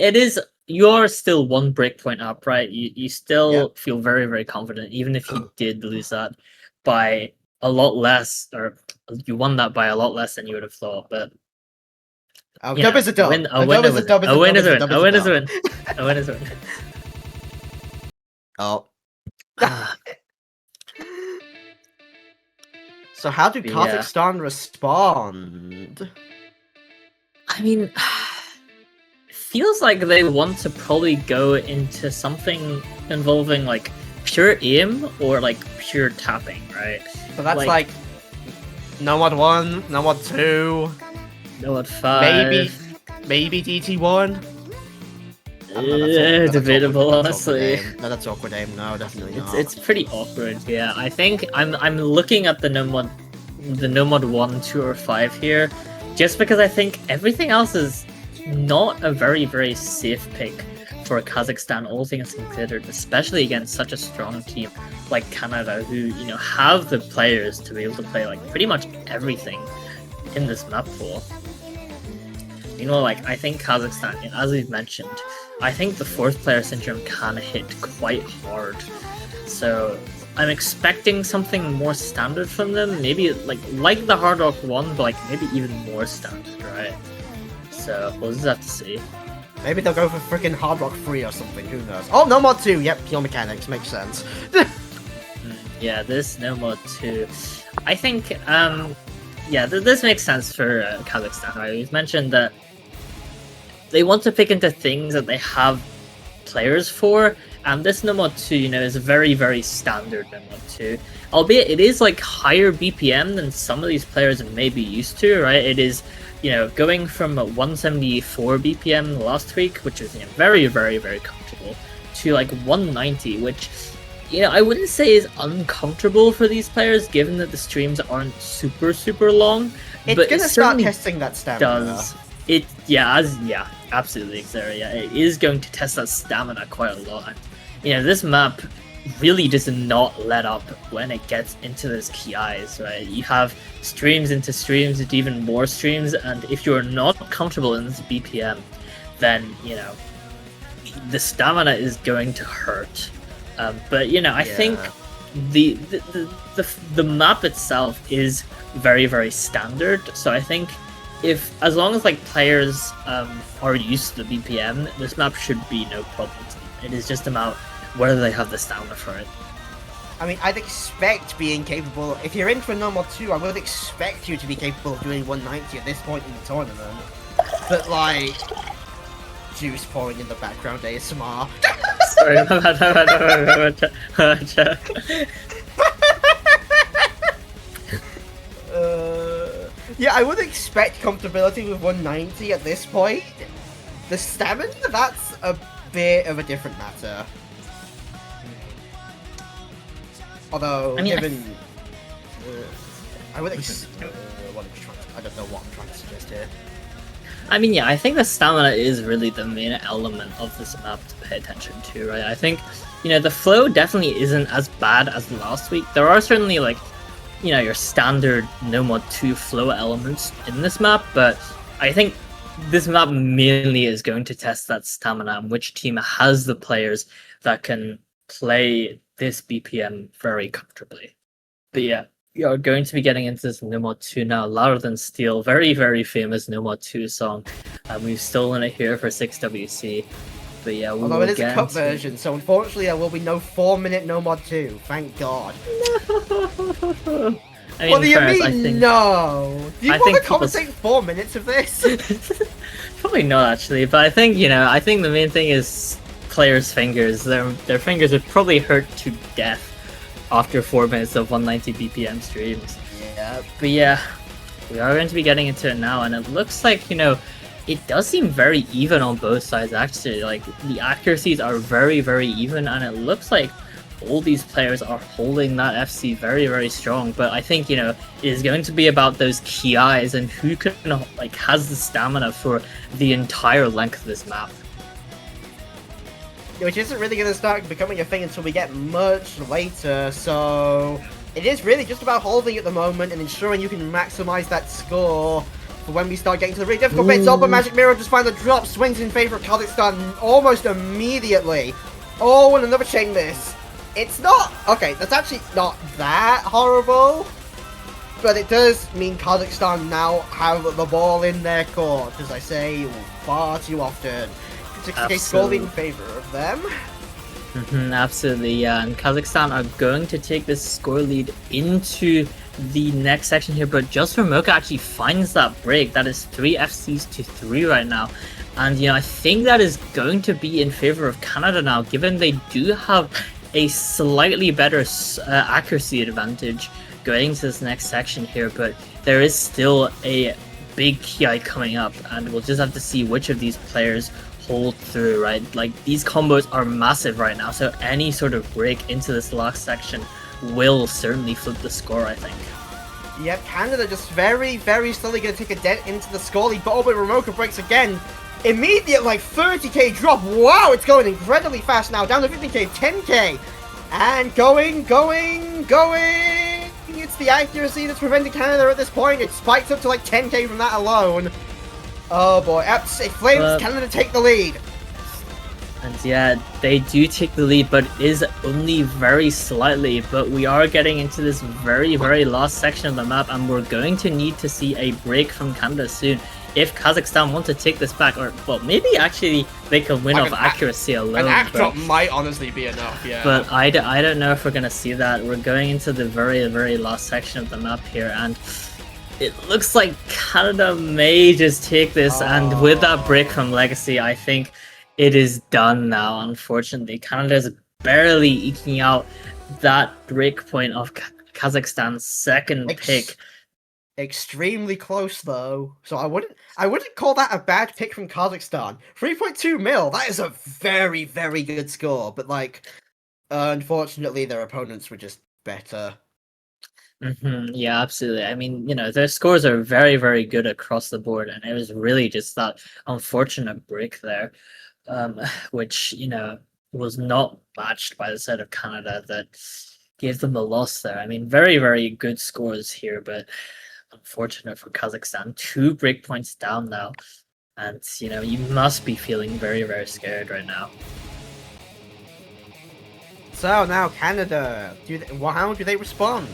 you're still one breakpoint up, right? You still feel very, very confident, even if you did lose that by a lot less, or you won that by a lot less than you would have thought. But a dub is a dub. A win is a win. Oh. So how do Kazakhstan respond? I mean, feels like they want to probably go into something involving like pure aim or like pure tapping, right? So that's like Nomad 1, Nomad 2, Nomad 5, maybe DT1. Debatable, honestly. No, that's awkward aim. No, definitely not. It's pretty awkward. Yeah, I think I'm looking at the Nomad 1, 2, or 5 here, just because I think everything else is not a very, very safe pick for Kazakhstan, all things considered, especially against such a strong team like Canada, who have the players to be able to play like pretty much everything in this map pool. I think Kazakhstan, as we've mentioned, I think the fourth player syndrome can hit quite hard. So I'm expecting something more standard from them, maybe like the Hard Rock 1, but maybe even more standard, right? So we'll just have to see. Maybe they'll go for freaking Hard Rock 3 or something, who knows? Oh, No Mod 2, yep, pure mechanics, makes sense. Yeah, this No Mod 2. I think, this makes sense for Kazakhstan, right? We've mentioned that they want to pick into things that they have players for, and this No Mod 2, is a very, very standard No Mod 2. Albeit it is higher BPM than some of these players may be used to, right? It is, going from 174 BPM last week, which is very, very, very comfortable, to 190, which I wouldn't say is uncomfortable for these players, given that the streams aren't super, super long. It's gonna start testing that stamina. Absolutely, Xera. Yeah, it is going to test that stamina quite a lot. This map really does not let up when it gets into those key eyes, right? You have streams into even more streams, and if you're not comfortable in this BPM, then the stamina is going to hurt. But I think the map itself is very, very standard. So I think as long as players are used to the BPM, this map should be no problem to them. It is just about whether they have the stamina for it. I mean, I'd expect being capable. If you're in for No Mod 2, I would expect you to be capable of doing 190 at this point in the tournament. But juice pouring in the background ASMR. Sorry, yeah, I would expect comfortability with 190 at this point. The stamina, that's a bit of a different matter. Although, I mean, given... I would I don't know what I'm trying to suggest here. I mean, yeah, I think the stamina is really the main element of this map to pay attention to, right? I think, the flow definitely isn't as bad as last week. There are certainly, like, your standard No Mod 2 flow elements in this map, but I think this map mainly is going to test that stamina and which team has the players that can play this BPM very comfortably. But yeah, we are going to be getting into this No Mod 2 now. Louder Than Steel, very, very famous No Mod 2 song. We've stolen it here for 6WC. But yeah, we although it is a cut version, so unfortunately there will be no 4-minute No Mod 2. Thank God. I mean, What do you fairness, mean, no? Do you want to people's- commentate 4 minutes of this? Probably not actually, but I think I think the main thing is players' fingers. Their fingers would probably hurt to death after 4 minutes of 190 BPM streams. Yeah. But yeah, we are going to be getting into it now, and it looks like it does seem very even on both sides actually. Like the accuracies are very, very even, and it looks like all these players are holding that FC very, very strong. But I think it is going to be about those key eyes and who can has the stamina for the entire length of this map. Which isn't really going to start becoming a thing until we get much later, so it is really just about holding at the moment and ensuring you can maximize that score for when we start getting to the really difficult bits. Oh, but Magic Mirror just find the drop, swings in favor of Kazakhstan almost immediately. Oh, and another chain miss. It's not... Okay, that's actually not that horrible, but it does mean Kazakhstan now have the ball in their court, as I say far too often. 60k score in favor of them. Absolutely, yeah. And Kazakhstan are going to take this score lead into the next section here, but just Ramoka actually finds that break. That is 3 FCs to 3 right now. And, I think that is going to be in favor of Canada now, given they do have a slightly better accuracy advantage going into this next section here, but there is still a big KI coming up, and we'll just have to see which of these players hold through, right? Like, these combos are massive right now, so any sort of break into this last section will certainly flip the score, I think. Yep, Canada just very, very slowly going to take a dent into the score lead, but Ramoka breaks again. Immediate, 30k drop. Wow, it's going incredibly fast now. Down to 15k, 10k. And going. It's the accuracy that's preventing Canada at this point. It spikes up to 10k from that alone. Oh boy, it flames Canada take the lead. And yeah, they do take the lead, but it is only very slightly. But we are getting into this very, very last section of the map, and we're going to need to see a break from Canada soon if Kazakhstan want to take this back. Or, well, maybe actually they can win off accuracy alone. An act drop might honestly be enough, yeah. But I don't know if we're going to see that. We're going into the very, very last section of the map here, and it looks like Canada may just take this, and with that break from Legacy, I think it is done now, unfortunately. Canada is barely eking out that break point of Kazakhstan's second pick. Extremely close though, so I wouldn't call that a bad pick from Kazakhstan. 3.2 mil, that is a very, very good score, but unfortunately their opponents were just better. Yeah, absolutely. I mean, their scores are very, very good across the board, and it was really just that unfortunate break there, which, was not matched by the side of Canada that gave them the loss there. I mean, very, very good scores here, but unfortunate for Kazakhstan. 2 breakpoints down now, and, you must be feeling very, very scared right now. So now Canada, how do they respond?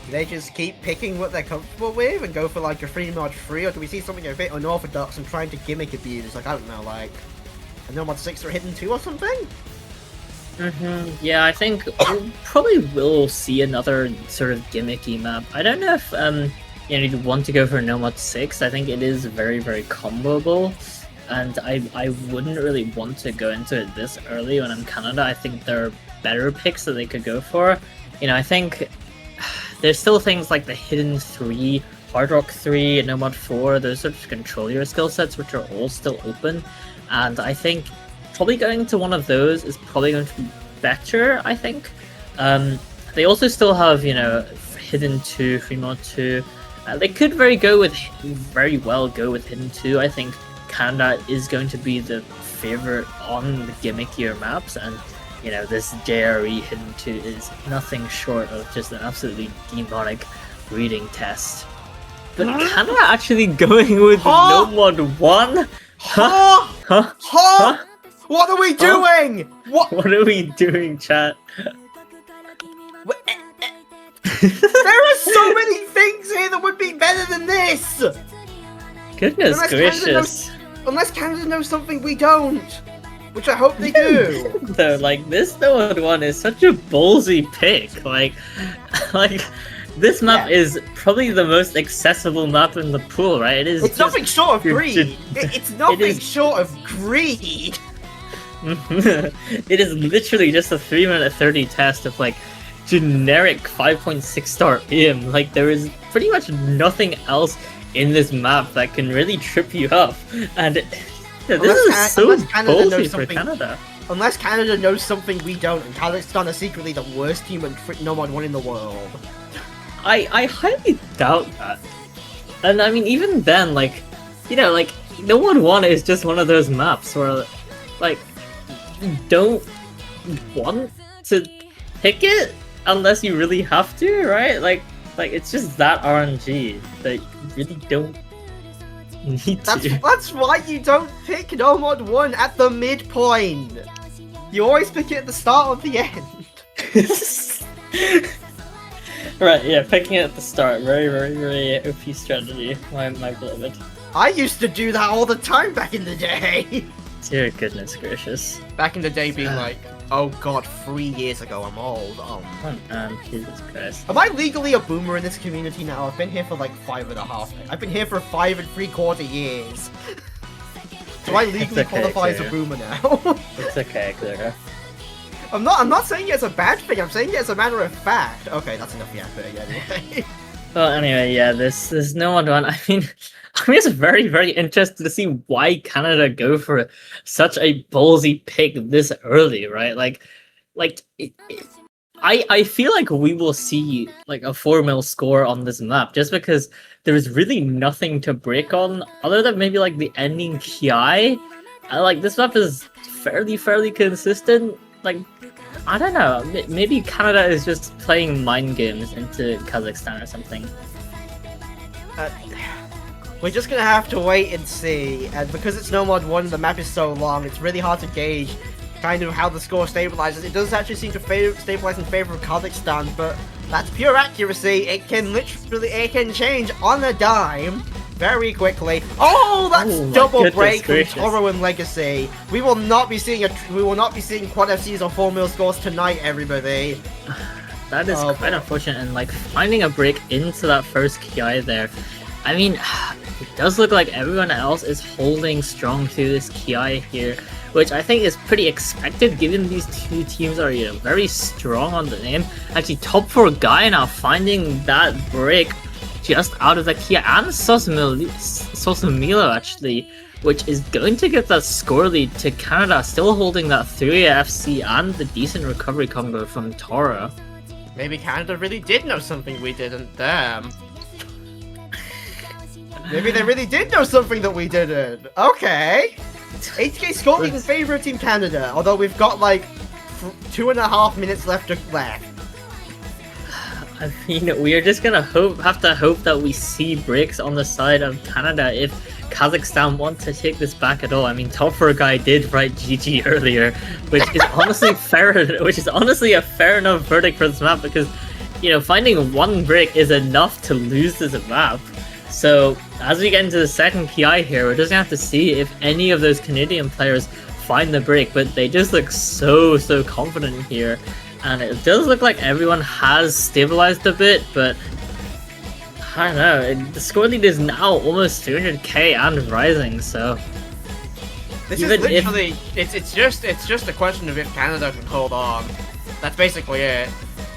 Do they just keep picking what they're comfortable with and go for a 3-mod 3, or do we see something a bit unorthodox and trying to gimmick abuse? I don't know, a no mod 6 or a hidden 2 or something? Yeah, I think we probably will see another sort of gimmicky map. I don't know if you'd want to go for no mod 6. I think it is very, very comboable. and I wouldn't really want to go into it this early when I'm Canada. I think there are better picks that they could go for. You know, I think there's still things like the Hidden 3, Hard Rock 3, and Nomad 4, those sort of control your skill sets, which are all still open. And I think probably going to one of those is probably going to be better, I think. They also still have, you know, Hidden 2, Free Mod 2. They could very well go with Hidden 2. I think Canada is going to be the favorite on the gimmickier maps, and you know, this JRE Hidden 2 is nothing short of just an absolutely demonic reading test. But Canada actually going with Huh? Nomad 1? Huh? Huh? Huh? What are we doing? What? What are we doing, chat? There are so many things here that would be better than this! Goodness Unless gracious. Unless Canada knows something we don't! Which I hope they do! Though, like, this Nomad 1 is such a ballsy pick. Like, this map is probably the most accessible map in the pool, right? It is. It's nothing short of greed! It It's nothing is- short of greed! It is literally just a 3-minute 30 test of like generic 5.6 star aim. Like, there is pretty much nothing else in this map that can really trip you up, and this is so unless Canada knows ballsy for something- Canada. Unless Canada knows something we don't, and Kazakhstan are secretly the worst team in Nomad 1 in the world. I highly doubt that. And I mean, even then, like, you know, like, Nomad 1 is just one of those maps where, like, you don't want to pick it unless you really have to, right? Like it's just that RNG that you really don't need to. That's why you don't pick Nomad 1 at the midpoint! You always pick it at the start or the end. Right, yeah, picking it at the start. Very, very, very OP strategy, my beloved. I used to do that all the time back in the day! Dear goodness gracious. Back in the day being like, oh god, 3 years ago, I'm old. Oh. Jesus Christ. Am I legally a boomer in this community now? I've been here for like 5.5. I've been here for 5 3/4 years. Do I legally okay, qualify as a Clara. boomer now? It's okay, Clara. I'm not saying it as a bad thing, I'm saying it as a matter of fact. Okay, that's enough yapping anyway. Well, anyway, yeah, this Nomad 1. I mean, I'm just very, very interested to see why Canada go for such a ballsy pick this early, right? I feel like we will see like a 4-mil score on this map just because there is really nothing to break on other than maybe like the ending Ki. Like, this map is fairly consistent. Like, I don't know, maybe Canada is just playing mind games into Kazakhstan or something. We're just gonna have to wait and see, and because it's Nomad 1 and the map is so long, it's really hard to gauge kind of how the score stabilizes. It does actually seem to stabilize in favor of Kazakhstan, but that's pure accuracy. It can change on a dime very quickly. Oh, that's Oh my double goodness break from gracious. Toro and Legacy. We will not be seeing quad FCs or 4-mil scores tonight, everybody. That is Oh, quite boy. unfortunate, and like finding a break into that first Ki there. I mean, it does look like everyone else is holding strong to this Ki here, which I think is pretty expected given these two teams are, you know, very strong on the name. Actually, top 4 guy now finding that break just out of the Ki, and Sosumilo actually, which is going to get that score lead to Canada, still holding that 3 FC and the decent recovery combo from Toro. Maybe Canada really did know something we didn't. Damn. Maybe they really did know something that we didn't. Okay. 8k scoring in favor of Team Canada, although we've got like 2.5 minutes left. I mean, we are just gonna have to hope that we see breaks on the side of Canada if Kazakhstan want to take this back at all. I mean, top 4 guy did write GG earlier, which is honestly a fair enough verdict for this map because, you know, finding one break is enough to lose this map. So as we get into the second Ki here, we're just gonna have to see if any of those Canadian players find the break, but they just look so confident here. And it does look like everyone has stabilized a bit, but I don't know, the score lead is now almost 300k and rising, so This Even is literally it's just a question of if Canada can hold on. That's basically it.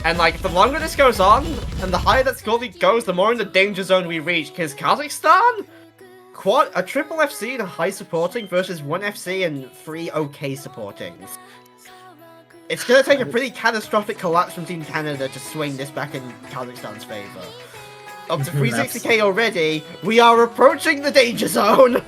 And like the longer this goes on, and the higher that score lead goes, the more in the danger zone we reach. Because Kazakhstan, a triple FC and a high supporting versus one FC and 3 OK supportings. It's gonna take a pretty catastrophic collapse from Team Canada to swing this back in Kazakhstan's favor. Up to 360k already, we are approaching the danger zone!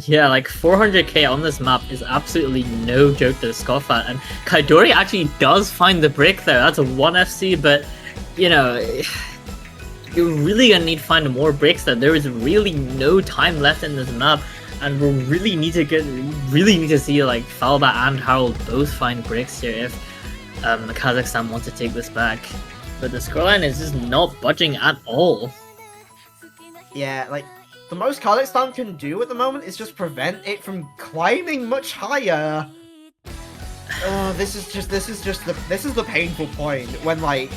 Yeah, like 400k on this map is absolutely no joke to scoff at, and Kaidori actually does find the break there. That's a 1FC, but, you know, you're really gonna need to find more breaks there. There is really no time left in this map, and we really need to see like Falba and Harold both find breaks here if Kazakhstan wants to take this back. But the scoreline is just not budging at all. Yeah, like, the most Kazakhstan can do at the moment is just prevent it from climbing much higher. This is the painful point when, like,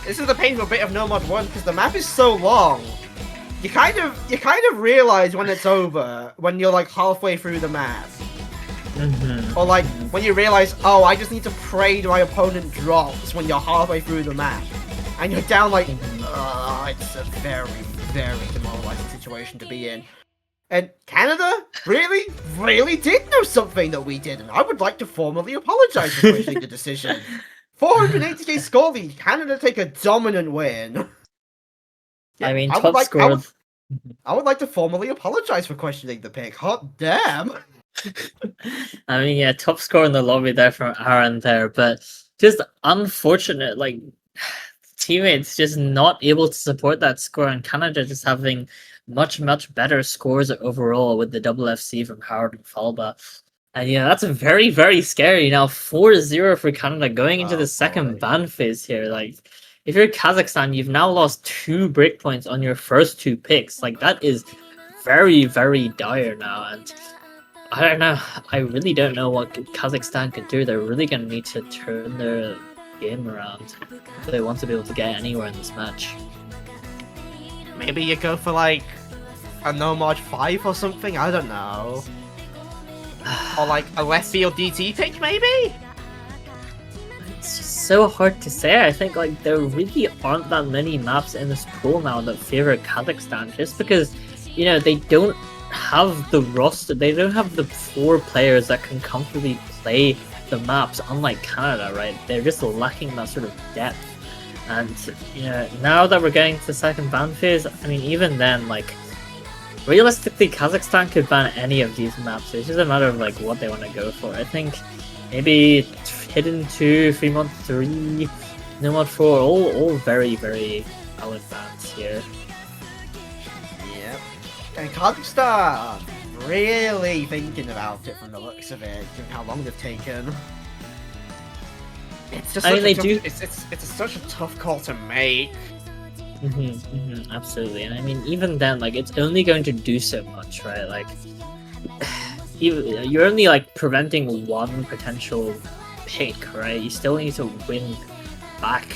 this is the painful bit of No Mod 1 because the map is so long. You kind of realize when it's over when you're like halfway through the map. Or like when you realize, oh, I just need to pray my opponent drops when you're halfway through the map. And you're down like, it's a very, very demoralizing situation to be in. And Canada really did know something that we didn't. I would like to formally apologize for pushing the decision. 480k score lead, Canada take a dominant win. Yeah, I mean, top score. I would like to formally apologize for questioning the pick. Hot damn! I mean, yeah, top score in the lobby there from Aaron there, but just unfortunate, like, teammates just not able to support that score, and Canada just having much better scores overall with the double FC from Howard and Falba. And yeah, that's very, very scary. Now 4-0 for Canada going into the second ban phase here. Like, if you're Kazakhstan, you've now lost 2 breakpoints on your first 2 picks. Like, that is very, very dire now. And I don't know. I really don't know what Kazakhstan could do. They're really going to need to turn their game around if they want to be able to get anywhere in this match. Maybe you go for like a No Mod 5 or something. I don't know. Or like a left field DT pick, maybe? It's just so hard to say. I think like there really aren't that many maps in this pool now that favor Kazakhstan, just because, you know, they don't have the roster, they don't have the 4 players that can comfortably play the maps, unlike Canada, right? They're just lacking that sort of depth. And, you know, now that we're getting to the second ban phase, I mean, even then, like, realistically, Kazakhstan could ban any of these maps. It's just a matter of like what they want to go for. I think maybe Hidden 2, Fremont 3, No Mod 4, all very, very valid bans here. Yep. And Kazakhstan really thinking about it from the looks of it, given how long they've taken. It's just it's such a tough call to make. Absolutely. And I mean, even then, like, it's only going to do so much, right? Like, you're only like preventing one potential pick, right? You still need to win back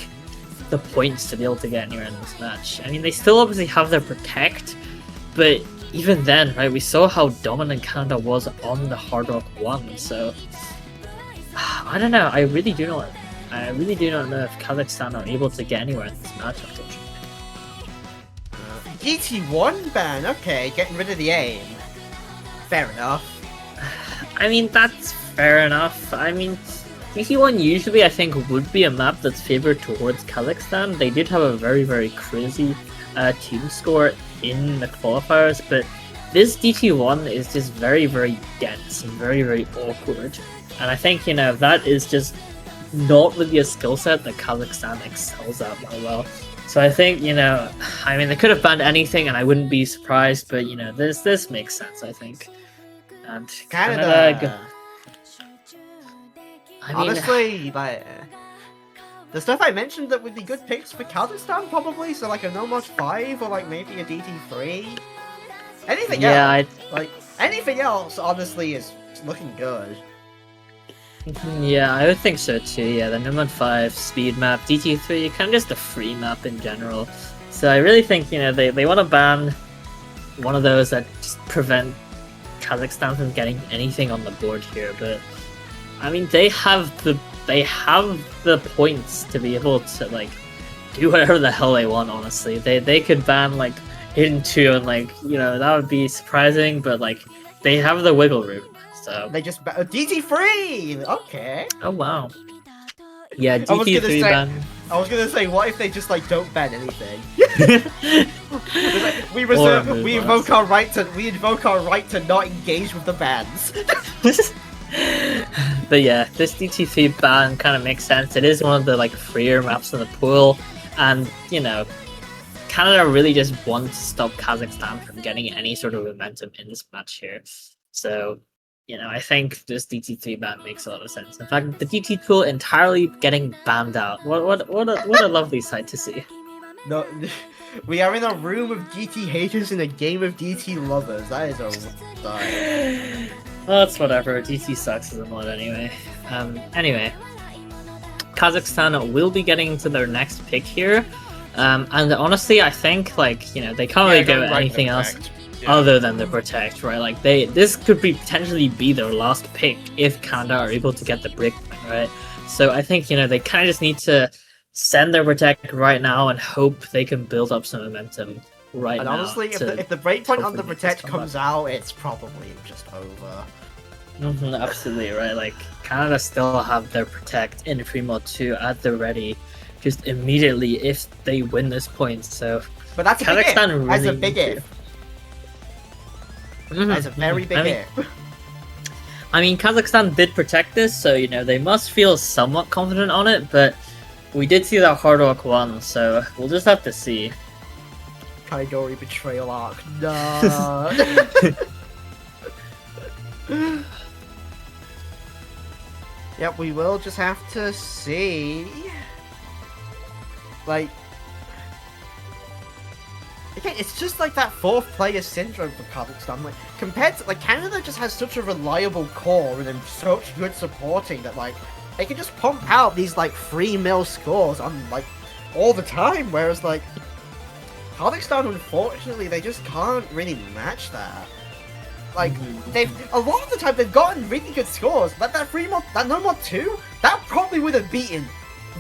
the points to be able to get anywhere in this match. I mean, they still obviously have their protect, but even then, right, we saw how dominant Canada was on the Hard Rock 1, so I don't know. I really do not know if Kazakhstan are able to get anywhere in this match, unfortunately. GT1 ban, okay, getting rid of the aim. Fair enough. I mean, that's fair enough. I mean, GT1 usually, I think, would be a map that's favored towards Kazakhstan. They did have a very, very crazy team score in the qualifiers, but this GT1 is just very, very dense and very, very awkward. And I think, you know, that is just not really a skill set that Kazakhstan excels at well. So I think, you know, I mean, they could have banned anything and I wouldn't be surprised, but, you know, this makes sense, I think. And Canada. I mean, honestly, like, the stuff I mentioned that would be good picks for Kazakhstan, probably, so like a No Mod 5 or like maybe a DT3. Anything else, like, anything else, honestly, is looking good. Yeah, I would think so too. Yeah, the No Mod 5 speed map, DT3, kind of just a free map in general. So I really think, you know, they want to ban one of those that just prevent Kazakhstan from getting anything on the board here, but I mean they have the points to be able to like do whatever the hell they want. Honestly, they could ban like Hidden 2 and like that would be surprising, but like they have the wiggle room. So They just DT3. Okay. oh wow, yeah, I was gonna DT3 say- ban. I was gonna say, what if they just like don't ban anything? we Or invoke our right to not engage with the bans. But yeah, this DT3 ban kind of makes sense. It is one of the like freer maps in the pool, and Canada really just wants to stop Kazakhstan from getting any sort of momentum in this match here. So, I think this DT3 ban makes a lot of sense. In fact, the DT pool entirely getting banned out. What a lovely sight to see. No, we are in a room of DT haters in a game of DT lovers. That is a sorry. Well, it's whatever. DT sucks as a mod anyway. Anyway, Kazakhstan will be getting to their next pick here. And honestly, I think they can't really go anything else other than the Protect, right? Like this could potentially be their last pick if Canada are able to get the brick, right? So I think they kind of just need to send their Protect right now and hope they can build up some momentum right And now. honestly, if the breakpoint on the hopefully make this Protect comeback. comes out, it's probably just over. Absolutely right. Like Canada still have their Protect in Primo 2 at the ready, just immediately if they win this point. So But that's a big if. Kazakhstan That's a really big need if. That's a very big if. I mean, Kazakhstan did protect this, so they must feel somewhat confident on it. But we did see that Hard Rock won, so we'll just have to see. Kaidori betrayal arc. No. Yep, we will just have to see. Like, again, it's just like that fourth player syndrome for Kazakhstan. Like, compared to Canada, just has such a reliable core and then such good supporting that they can just pump out these 3-0 scores on all the time. Whereas Kazakhstan, unfortunately, they just can't really match that. They've a lot of the time they've gotten really good scores. That No Mod 2, that probably would have beaten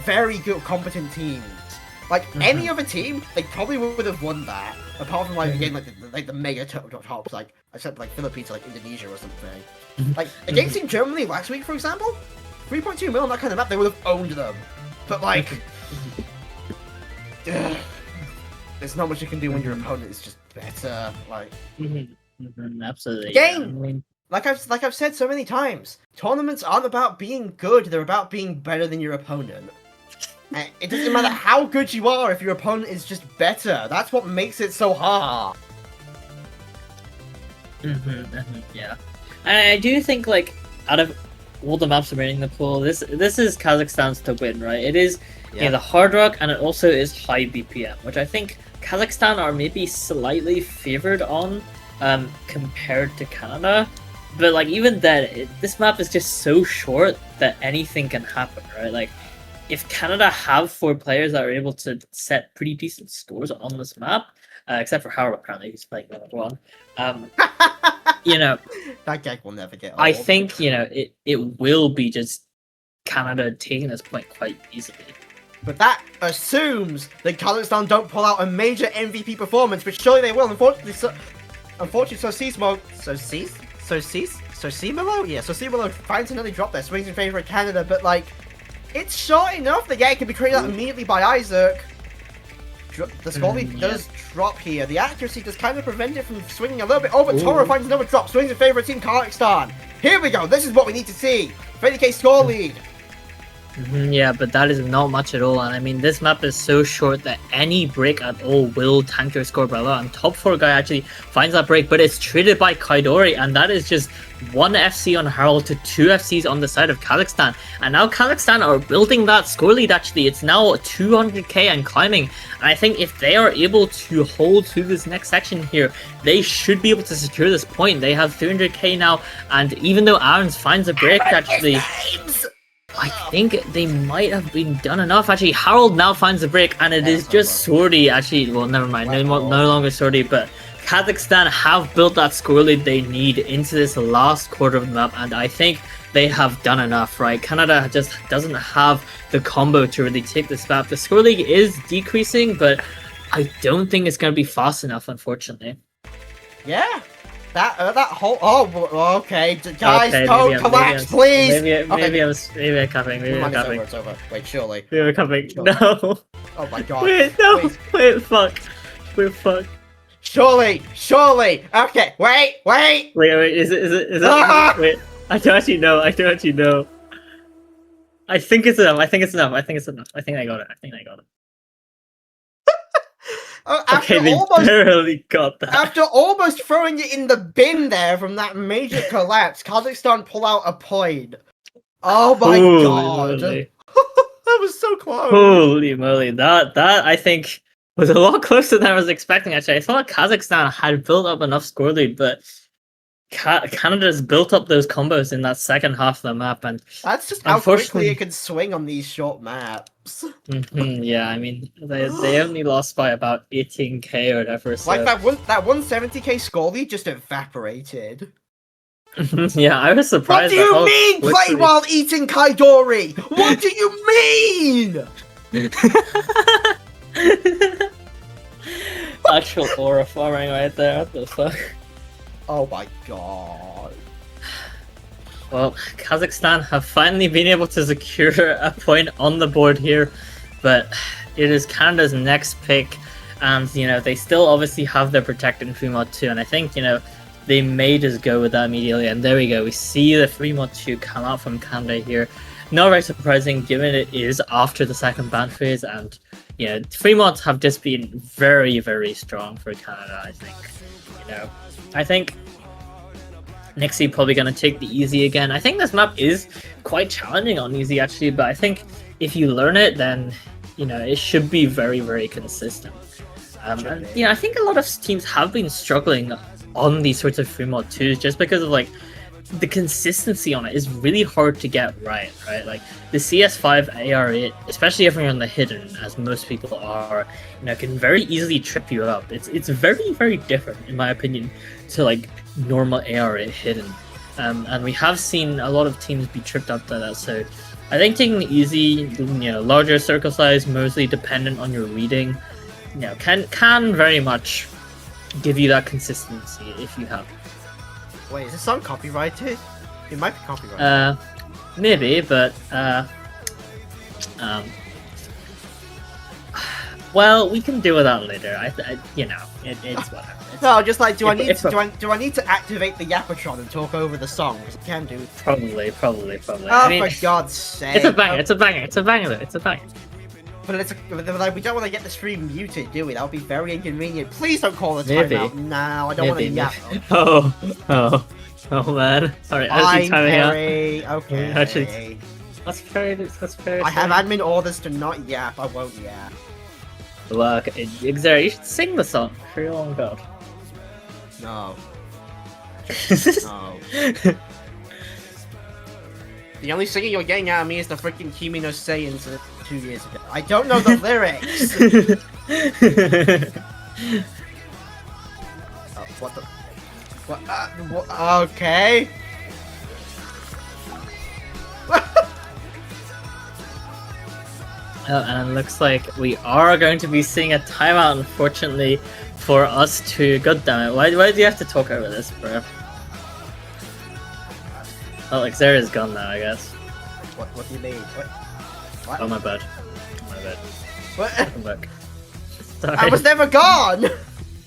very good, competent teams. Any other team, they probably would have won that. Apart from again the mega tops, except Philippines or Indonesia or something. Against Team Germany last week, for example, 3.2 mil on that kind of map, they would have owned them. But there's not much you can do when your opponent is just better. Absolutely. Again, yeah. I mean, Like I've said so many times, tournaments aren't about being good, they're about being better than your opponent. And it doesn't matter how good you are if your opponent is just better. That's what makes it so hard. Yeah. And I do think out of all the maps remaining in the pool, this is Kazakhstan's to win, right? It is the hard rock, and it also is high BPM, which I think Kazakhstan are maybe slightly favored on compared to Canada. But even then, this map is just so short that anything can happen, right? If Canada have 4 players that are able to set pretty decent scores on this map, except for Howard, apparently he's playing number 1. That gag will never get old. I think it will be just Canada taking this point quite easily. But that assumes that Kazakhstan don't pull out a major MVP performance, which surely they will. Unfortunately, Similo? Yeah, so Similo finds another drop there, swings in favor of Canada, but it's short enough that it can be created out immediately by Isaac. The score lead does drop here. The accuracy does kind of prevent it from swinging a little bit over. Toro finds another drop, swings in favor of Team Kazakhstan. Here we go, this is what we need to see. 30k score lead. Yeah, but that is not much at all, and I mean, this map is so short that any break at all will tank your score by a lot, and top 4 guy actually finds that break, but it's traded by Kaidori, and that is just 1 FC on Harold to 2 FCs on the side of Kazakhstan, and now Kazakhstan are building that score lead actually. It's now 200k and climbing, and I think if they are able to hold through this next section here, they should be able to secure this point. They have 300k now, and even though Aaron's finds a break actually, I think they might have been done enough. Actually, Harold now finds the break, and it is just Swordy. Actually, well, never mind. No longer Swordy, but Kazakhstan have built that score lead they need into this last quarter of the map, and I think they have done enough, right? Canada just doesn't have the combo to really take this map. The score lead is decreasing, but I don't think it's going to be fast enough, unfortunately. Yeah. That whole... Oh, okay. Guys, Okay, don't collapse, please! Maybe I'm coming. Maybe I'm coming. It's over. Wait, surely. Maybe I'm coming. Surely. No. Oh my god. Wait, no. Please. Wait, fuck. Wait, fuck. Surely! Okay, wait! Wait, is it? Ah! Wait, I don't actually know. I think it's enough. I think I got it. Okay, they barely got that. After almost throwing it in the bin there from that major collapse, Kazakhstan pull out a point. Oh my god. Moly. That was so close. Holy moly. That I think was a lot closer than I was expecting, actually. I thought Kazakhstan had built up enough score lead, but Canada's built up those combos in that second half of the map, and that's just how quickly it can swing on these short maps. Yeah, I mean, they only lost by about 18k or whatever. So. Like that 170k score lead just evaporated. Yeah, I was surprised. What do you mean, play while eating kaidori? What do you mean? Actual aura farming right there. What the fuck? Oh my god. Well, Kazakhstan have finally been able to secure a point on the board here, but it is Canada's next pick, and they still obviously have their protected free mod 2, and I think they may just go with that immediately. And there we go, we see the free mod 2 come out from Canada here. Not very surprising given it is after the second ban phase, and free mods have just been very, very strong for Canada. I think Nixie probably going to take the easy again. I think this map is quite challenging on easy actually, but I think if you learn it, then it should be very, very consistent. I think a lot of teams have been struggling on these sorts of free mod 2s just because of the consistency on it is really hard to get right? Like the CS5 AR8, especially if you're on the hidden, as most people are, can very easily trip you up. It's very, very different in my opinion to normal AR8 hidden, and we have seen a lot of teams be tripped up by that. So I think taking it easy, larger circle size, mostly dependent on your reading, can very much give you that consistency if you have. Wait, is this song copyrighted? It might be copyrighted. Maybe, but well, we can deal with that later. It's whatever. No, just do I need to activate the Yapatron and talk over the song? Because I can do. Probably. Oh, for God's sake! It's a banger. But we don't want to get the stream muted, do we? That would be very inconvenient. Please don't call the timeout. No, I don't want to yap. Oh man. Alright, I'm Perry. Okay. Actually, let's parry. I have admin orders to not yap. I won't yap. Look, Xer, you should sing the song for your own god. No. No. The only singing you're getting out of me is the freaking Kimi no Saiyans 2 years ago. I don't know the lyrics! What the... What? Okay. And it looks like we are going to be seeing a timeout, unfortunately, for us to... God damn it, why do you have to talk over this, bro? Oh, Xer is gone now, I guess. What do you mean? What? Oh, my bad. What? Welcome back. Sorry. I was never gone!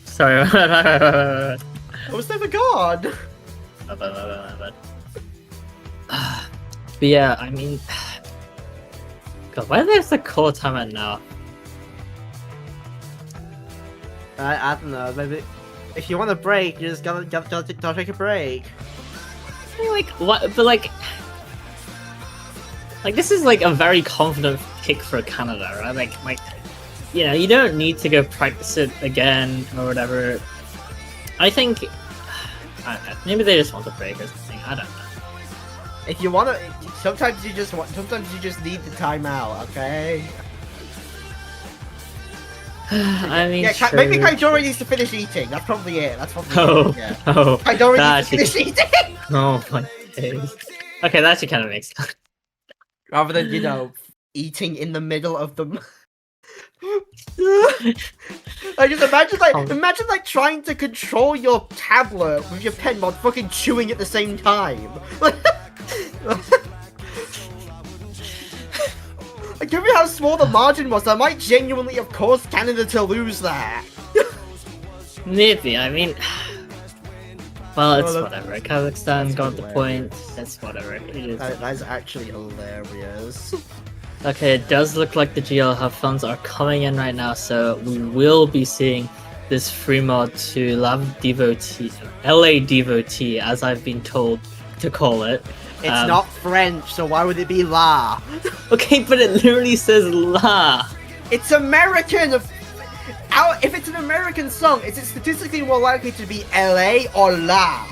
Sorry, I was never gone! My bad. But yeah, I mean... God, why do they have to call a timeout now? I don't know, maybe... If you want a break, you just gotta take a break. What? But like, this is a very confident pick for Canada, right? You don't need to go practice it again or whatever. I think maybe they just want a break or something. I don't know. If you wanna, sometimes you just need the timeout, okay? I mean, Yeah, sure. maybe Kaidori needs to finish eating. That's probably it. That's probably Oh, it. Yeah. oh, Kaidori that needs to finish eating oh my days. Okay, that actually kind of makes sense. rather than eating in the middle of them. I just imagine trying to control your tablet with your pen while fucking chewing at the same time. Given how small the margin was, that might genuinely have caused Canada to lose that. Maybe, I mean... Well, it's whatever. Kazakhstan got the point. That's whatever. It is. That is actually hilarious. Okay, it does look like the GL Hub funds are coming in right now, so we will be seeing this free mod to LA Devotee, as I've been told to call it. It's not French, so why would it be La? Okay, but it literally says La. It's American! If it's an American song, is it statistically more likely to be LA or La?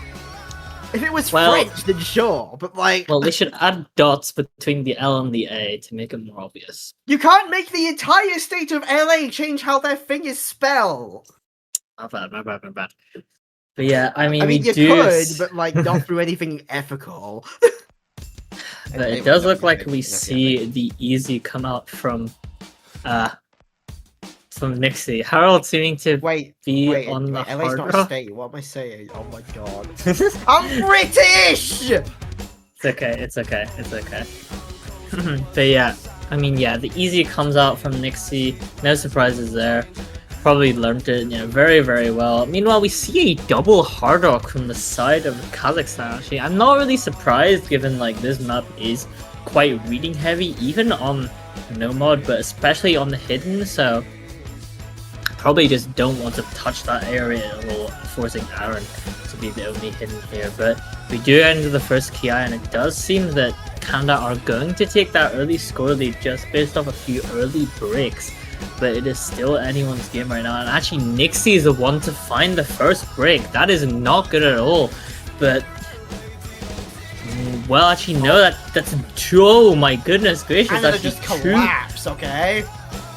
If it was French, then sure, but like... Well, they should add dots between the L and the A to make it more obvious. You can't make the entire state of LA change how their thing is spelled! My bad. But yeah, I mean you could, but like, not through anything ethical. But it does look like we see the easy come out from Nixie. Harold seeming to be on the LA's hard not rock. a state, what am I saying? Oh my god. I'm British! It's okay. But yeah, I mean, the easy comes out from Nixie. No surprises there. Probably learned it, very, very well. Meanwhile, we see a double hard rock from the side of Kazakhstan, actually. I'm not really surprised, given, like, this map is quite reading heavy, even on no mod, but especially on the hidden, so... Probably just don't want to touch that area at all, forcing Aaron to be the only hidden here. But we do enter the first Ki, and it does seem that Canada are going to take that early score lead just based off a few early breaks. But it is still anyone's game right now, and actually Nixie is the one to find the first break. That is not good at all. But well, actually no, that's oh my goodness gracious, and that's just collapse, okay?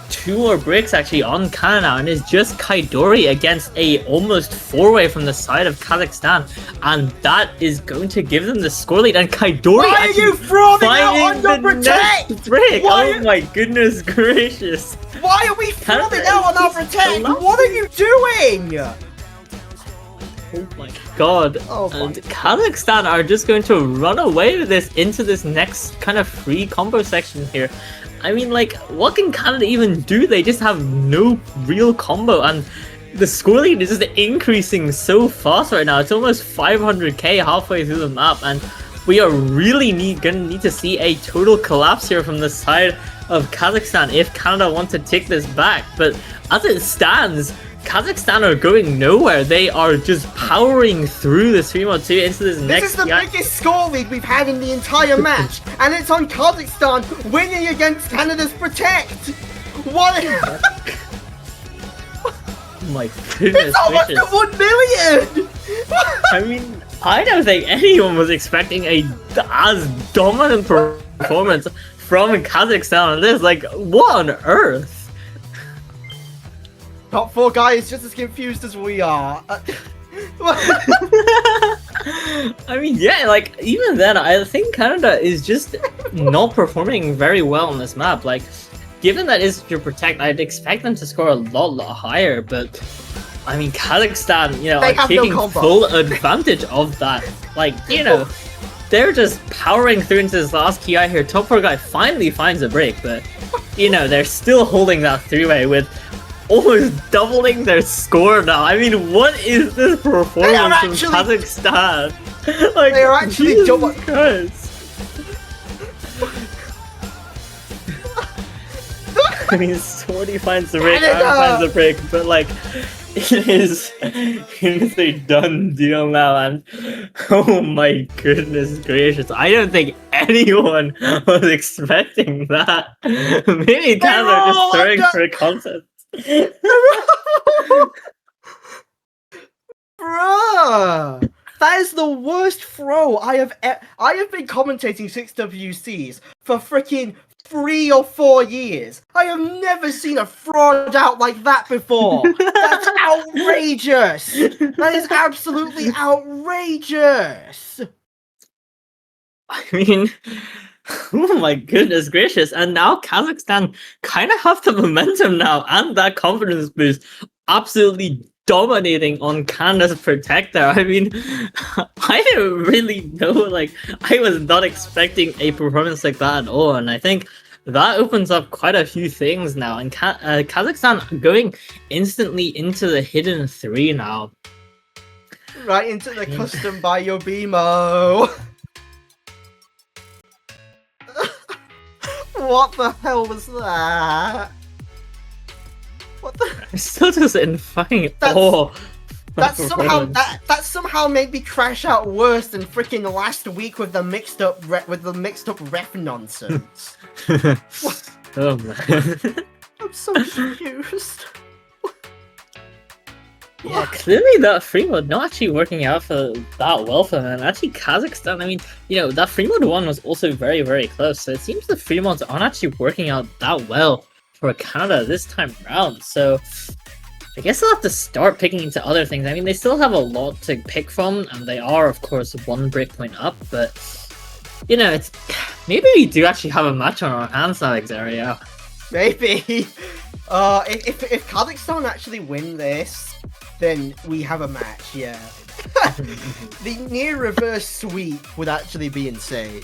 2 more breaks actually on Canada now, and it's just Kaidori against a almost 4-way from the side of Kazakhstan, and that is going to give them the score lead. And Kaidori, why are you throwing out on your protect? Break. Oh my goodness gracious! Why are we throwing out on our protect? What are you doing? Oh my god! And Kazakhstan are just going to run away with this into this next kind of free combo section here. I mean, like, what can Canada even do? They just have no real combo, and the score lead is just increasing so fast right now. It's almost 500k halfway through the map, and we are really gonna need to see a total collapse here from the side of Kazakhstan if Canada want to take this back. But as it stands, Kazakhstan are going nowhere. They are just powering through the 3-2 into this next... This is the biggest score lead we've had in the entire match, and it's on Kazakhstan winning against Canada's Protect! What? Oh my goodness. It's almost at 1 million! I mean, I don't think anyone was expecting as dominant performance from Kazakhstan on this. Like, what on earth? Top 4 guys just as confused as we are. I mean, yeah, like, even then, I think Canada is just not performing very well on this map. Like, given that is your Protect, I'd expect them to score a lot higher, but I mean, Kazakhstan, are taking full advantage of that. Like, they're just powering through into this last Ki here. Top 4 guy finally finds a break, but, they're still holding that 3-way with almost doubling their score now. I mean, what is this performance from Kazakhstan? Like, they are actually double. I mean, Swordy finds the break, Aaron finds the break, but like, it is a done deal now, and oh my goodness gracious, I don't think anyone was expecting that. Maybe Canada are just throwing for content. Bruh! That is the worst throw I have been commentating 6WCs for freaking 3 or 4 years. I have never seen a fraud out like that before. That's outrageous. That is absolutely outrageous. I mean, oh my goodness gracious. And now Kazakhstan kind of have the momentum now and that confidence boost, absolutely dominating on Canada's protector. I mean, I didn't really know, like, I was not expecting a performance like that at all. And I think that opens up quite a few things now. And Kazakhstan going instantly into the hidden 3 now. Right into the custom by your BMO. What the hell was that? What the? I'm still just in fucking That's- awe. That somehow made me crash out worse than freaking last week with the mixed up ref nonsense. Oh man. I'm so confused. Yeah, clearly that free mode not actually working out for that well for them. And actually Kazakhstan, I mean, you know, that free mode 1 was also very, very close. So it seems the free modes aren't actually working out that well for Canada this time around. So I guess they'll have to start picking into other things. I mean, they still have a lot to pick from, and they are, of course, 1 breakpoint up, but you know, it's maybe we do actually have a match on our hands now, Xario. Maybe. If Kazakhstan actually win this, then we have a match, yeah. The near reverse sweep would actually be insane.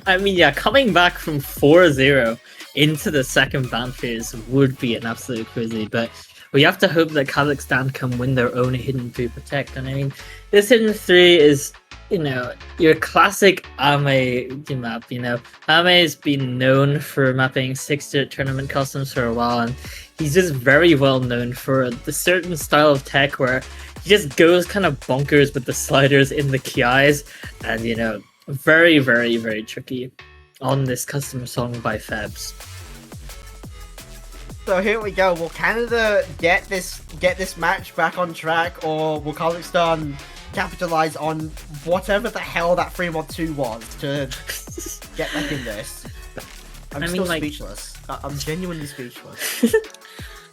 I mean, yeah, coming back from 4-0 into the second ban phase would be an absolute crazy, but we have to hope that Kazakhstan can win their own hidden 3 protect. And I mean, this hidden 3 is, you know, your classic Ame map. You know, Ame has been known for mapping 6-digit tournament customs for a while, and he's just very well known for the certain style of tech where he just goes kind of bonkers with the sliders in the KIs, and you know, very, very, very tricky on this custom song by Febs. So here we go. Will Canada get this match back on track, or will Kazakhstan capitalize on whatever the hell that 3-1-2 was to get back in this? I'm still speechless. I'm genuinely speechless.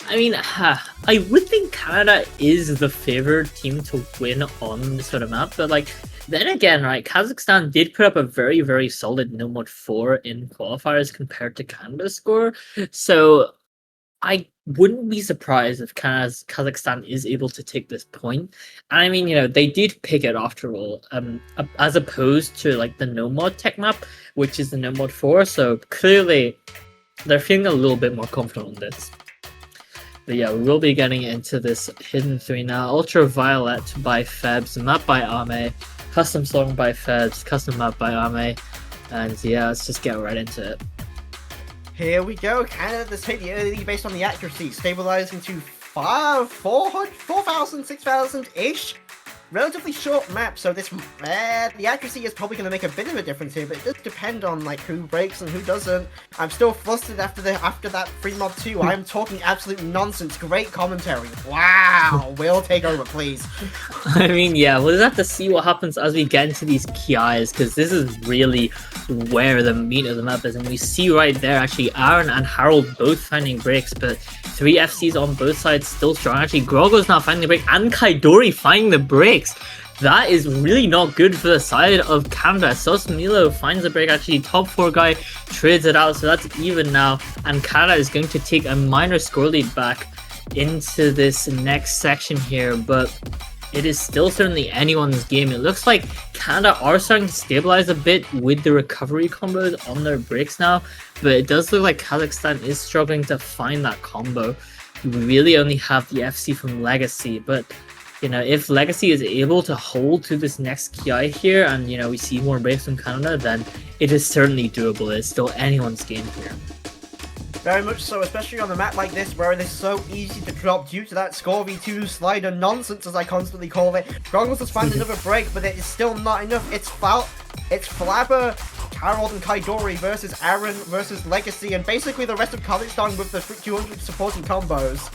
I mean, I would think Canada is the favored team to win on this sort of map, but like, then again, right, Kazakhstan did put up a very, very solid no mod 4 in qualifiers compared to Canada's score, so I wouldn't be surprised if Kazakhstan is able to take this point. And I mean, you know, they did pick it after all, as opposed to like the no mod tech map, which is the no mod 4, so clearly they're feeling a little bit more confident on this. But yeah, we will be getting into this hidden 3 now. Ultraviolet by Febs, map by Ame, custom song by Febs, custom map by Ame, and yeah, let's just get right into it. Here we go. Canada has taken the early lead based on the accuracy, stabilizing to 4,000, 6,000-ish. Relatively short map, so this the accuracy is probably going to make a bit of a difference here, but it does depend on like who breaks and who doesn't. I'm still flustered after that free mod 2. I'm talking absolute nonsense. Great commentary. Wow. Will, take over, please. I mean, yeah, we'll just have to see what happens as we get into these KIs, because this is really where the meat of the map is. And we see right there, actually, Aaron and Harold both finding breaks, but 3 FCs on both sides still strong. Actually, Grogo's now finding the break, and Kaidori finding the breaks. That is really not good for the side of Canada. Sos Milo finds a break, actually, top 4 guy trades it out, so that's even now. And Canada is going to take a minor score lead back into this next section here, but it is still certainly anyone's game. It looks like Canada are starting to stabilize a bit with the recovery combos on their breaks now, but it does look like Kazakhstan is struggling to find that combo. We really only have the FC from Legacy, but you know, if Legacy is able to hold to this next KI here, and you know, we see more breaks from Canada, then it is certainly doable. It's still anyone's game here. Very much so, especially on a map like this where it is so easy to drop due to that score v2 slider nonsense, as I constantly call it. Goggles has found another break, but it is still not enough. It's Flabber, Harold and Kaidori versus Aaron versus Legacy, and basically the rest of Kazakhstan with the 200 supporting combos.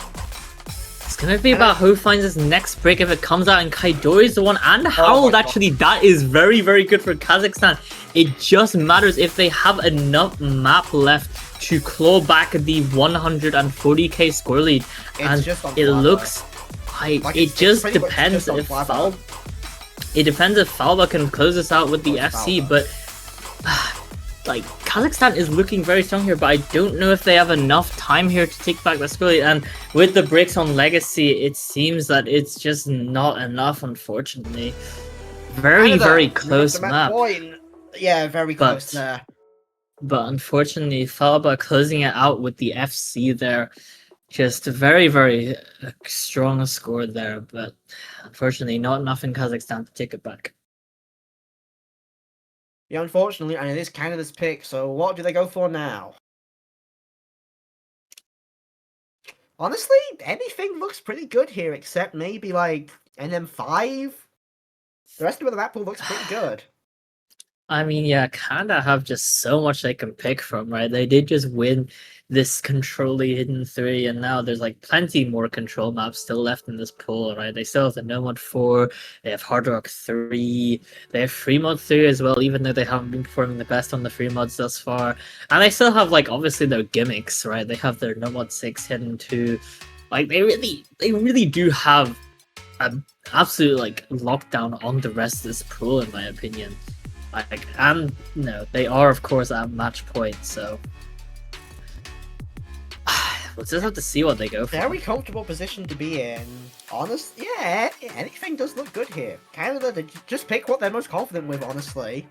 It's gonna be about who finds his next brick if it comes out, and Kaidori is the one, and Harold. God. Actually, that is very, very good for Kazakhstan. It just matters if they have enough map left to claw back the 140k score lead, and just on it Flava. looks. It just pretty much depends just on if Flava. It depends if Falba can close this out with the Oh, FC, Falba. but like Kazakhstan is looking very strong here, but I don't know if they have enough time here to take back the score lead. And with the bricks on Legacy, it seems that it's just not enough, unfortunately. Very, Canada, very you got close the match map. point. Yeah, very close there. But unfortunately, Falba closing it out with the FC there. Just very, very strong score there, but unfortunately not enough in Kazakhstan to take it back. Yeah, unfortunately, and it is Canada's pick, so what do they go for now? Honestly, anything looks pretty good here, except maybe like NM5. The rest of the map pool looks pretty good. I mean, yeah, Canada have just so much they can pick from, right? They did just win this controlly hidden 3, and now there's like plenty more control maps still left in this pool, right? They still have the Nomad 4, they have Hard Rock 3, they have Free Mod 3 as well, even though they haven't been performing the best on the Free Mods thus far. And they still have, like, obviously their gimmicks, right? They have their Nomad 6 hidden 2. Like, they really do have an absolute, like, lockdown on the rest of this pool, in my opinion. Like, and no, they are of course at match point, so we'll just have to see what they go for. Very comfortable position to be in. Honest, yeah, anything does look good here. Canada, they just pick what they're most confident with, honestly.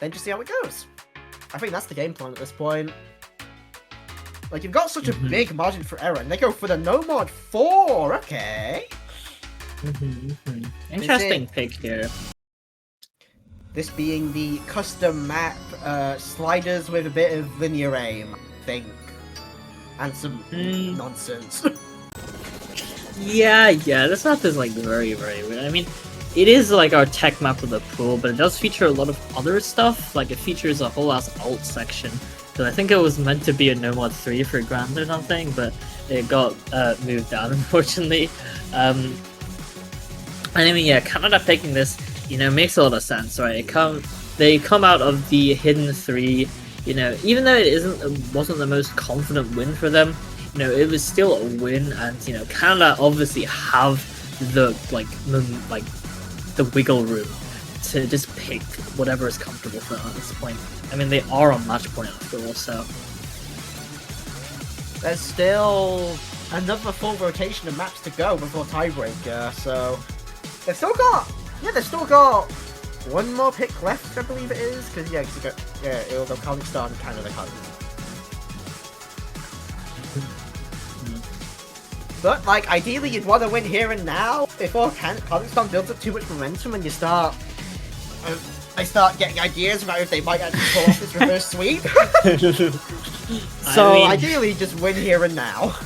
Then just see how it goes. I think that's the game plan at this point. Like, you've got such a big margin for error, and they go for the Nomad 4, okay. Interesting pick here. This being the custom map, sliders with a bit of linear aim, I think. And some nonsense. Yeah, this map is like very, very weird. I mean, it is like our tech map of the pool, but it does feature a lot of other stuff. Like, it features a whole ass alt section. Because I think it was meant to be a Nomad 3 for Grand or something, but it got moved down, unfortunately. I mean, yeah, Canada picking this, you know, makes a lot of sense, right? They come out of the hidden 3, you know, even though it wasn't the most confident win for them, you know, it was still a win, and you know, Canada obviously have the the wiggle room to just pick whatever is comfortable for them at this point. I mean, they are on match point after all, so There's still another full rotation of maps to go before tiebreaker, so they've still got one more pick left, I believe it is, because it'll go Kazakhstan, Canada, But like, ideally, you'd want to win here and now before Kazakhstan builds up too much momentum, and I start getting ideas about if they might actually pull off this reverse sweep. So ideally, just win here and now.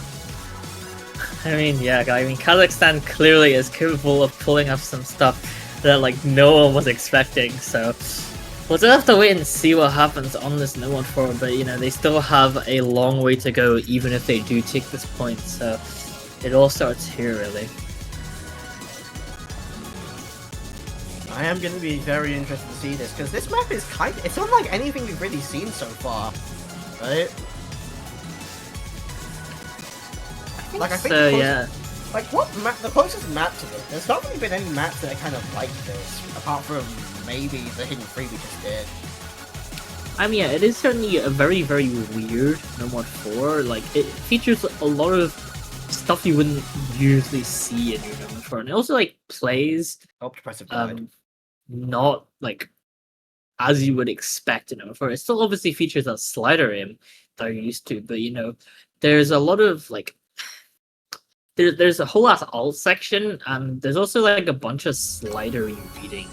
I mean, yeah, Kazakhstan clearly is capable of pulling up some stuff that like no one was expecting, so we'll just have to wait and see what happens on this Nomad 4, but you know, they still have a long way to go even if they do take this point, so it all starts here, really. I am going to be very interested to see this, because this map is it's unlike anything we've really seen so far, right? I think yeah. Like, what map, the closest map to this, there's not really been any maps that are kind of like this, apart from maybe the Hidden 3 we just did. I mean, yeah, it is certainly a very, very weird Nomad 4. Like, it features a lot of stuff you wouldn't usually see in your Nomad 4. And it also, like, plays not, like, as you would expect in Nomad 4. It still obviously features that slider aim that you're used to, but, you know, there's a lot of, like, there's a whole ass alt section, and there's also, like, a bunch of slidery reading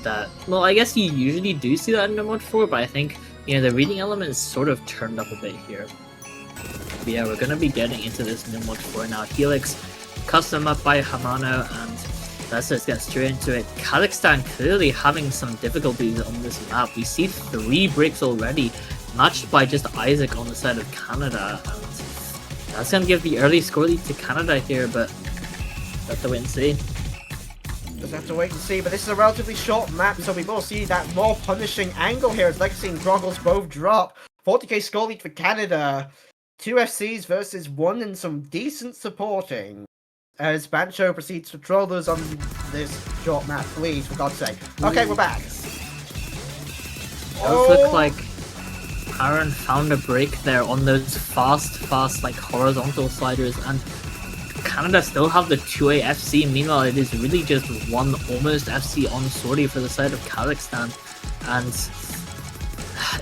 that, well, I guess you usually do see that in Nomad 4, but I think, you know, the reading element is sort of turned up a bit here. But yeah, we're going to be getting into this Nomad 4 now. Helix, custom up by Hamano, and let's just get straight into it. Kazakhstan clearly having some difficulties on this map. We see 3 bricks already, matched by just Isaac on the side of Canada, and that's going to give the early score lead to Canada here, but Have to wait and see. Just have to wait and see, but this is a relatively short map, so we will see that more punishing angle here as Legacy and Groggles both drop. 40k score lead for Canada. 2 FCs versus 1 and some decent supporting. As Bancho proceeds to troll us on this short map, please, for God's sake. Okay, we're back. Does look like Aaron found a break there on those fast, like horizontal sliders, and Canada still have the 2A FC. Meanwhile, it is really just one almost FC on sortie for the side of Kazakhstan, and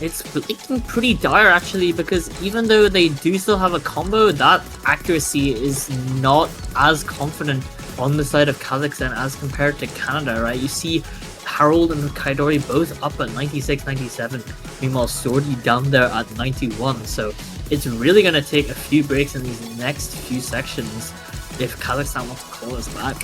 it's looking pretty dire actually, because even though they do still have a combo, that accuracy is not as confident on the side of Kazakhstan as compared to Canada, right? You see Harold and Kaidori both up at 96, 97, meanwhile Sortie down there at 91, so it's really going to take a few breaks in these next few sections if Kazakhstan wants to call us back.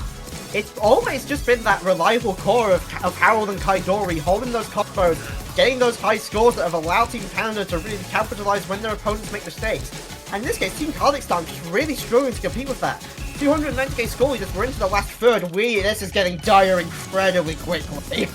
It's always just been that reliable core of Harold and Kaidori holding those combos, getting those high scores that have allowed Team Canada to really capitalize when their opponents make mistakes. And in this case, Team Kazakhstan just really struggling to compete with that. 290k score leaders, we're into the last third. This is getting dire incredibly quickly.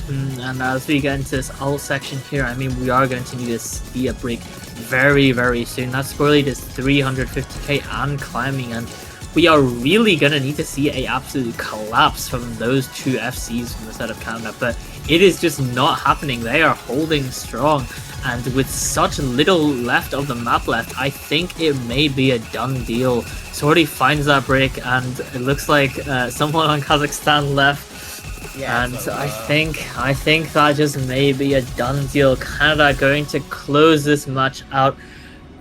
And as we get into this ult section here, I mean, we are going to need to see a break very, very soon. That score lead is 350k and climbing, and we are really going to need to see a absolute collapse from those 2 FCs from the side of Canada, but it is just not happening. They are holding strong, and with such little left of the map left, I think it may be a done deal. Sortie finds that break, and it looks like someone on Kazakhstan left. Yeah, and so, I think that just may be a done deal. Canada going to close this match out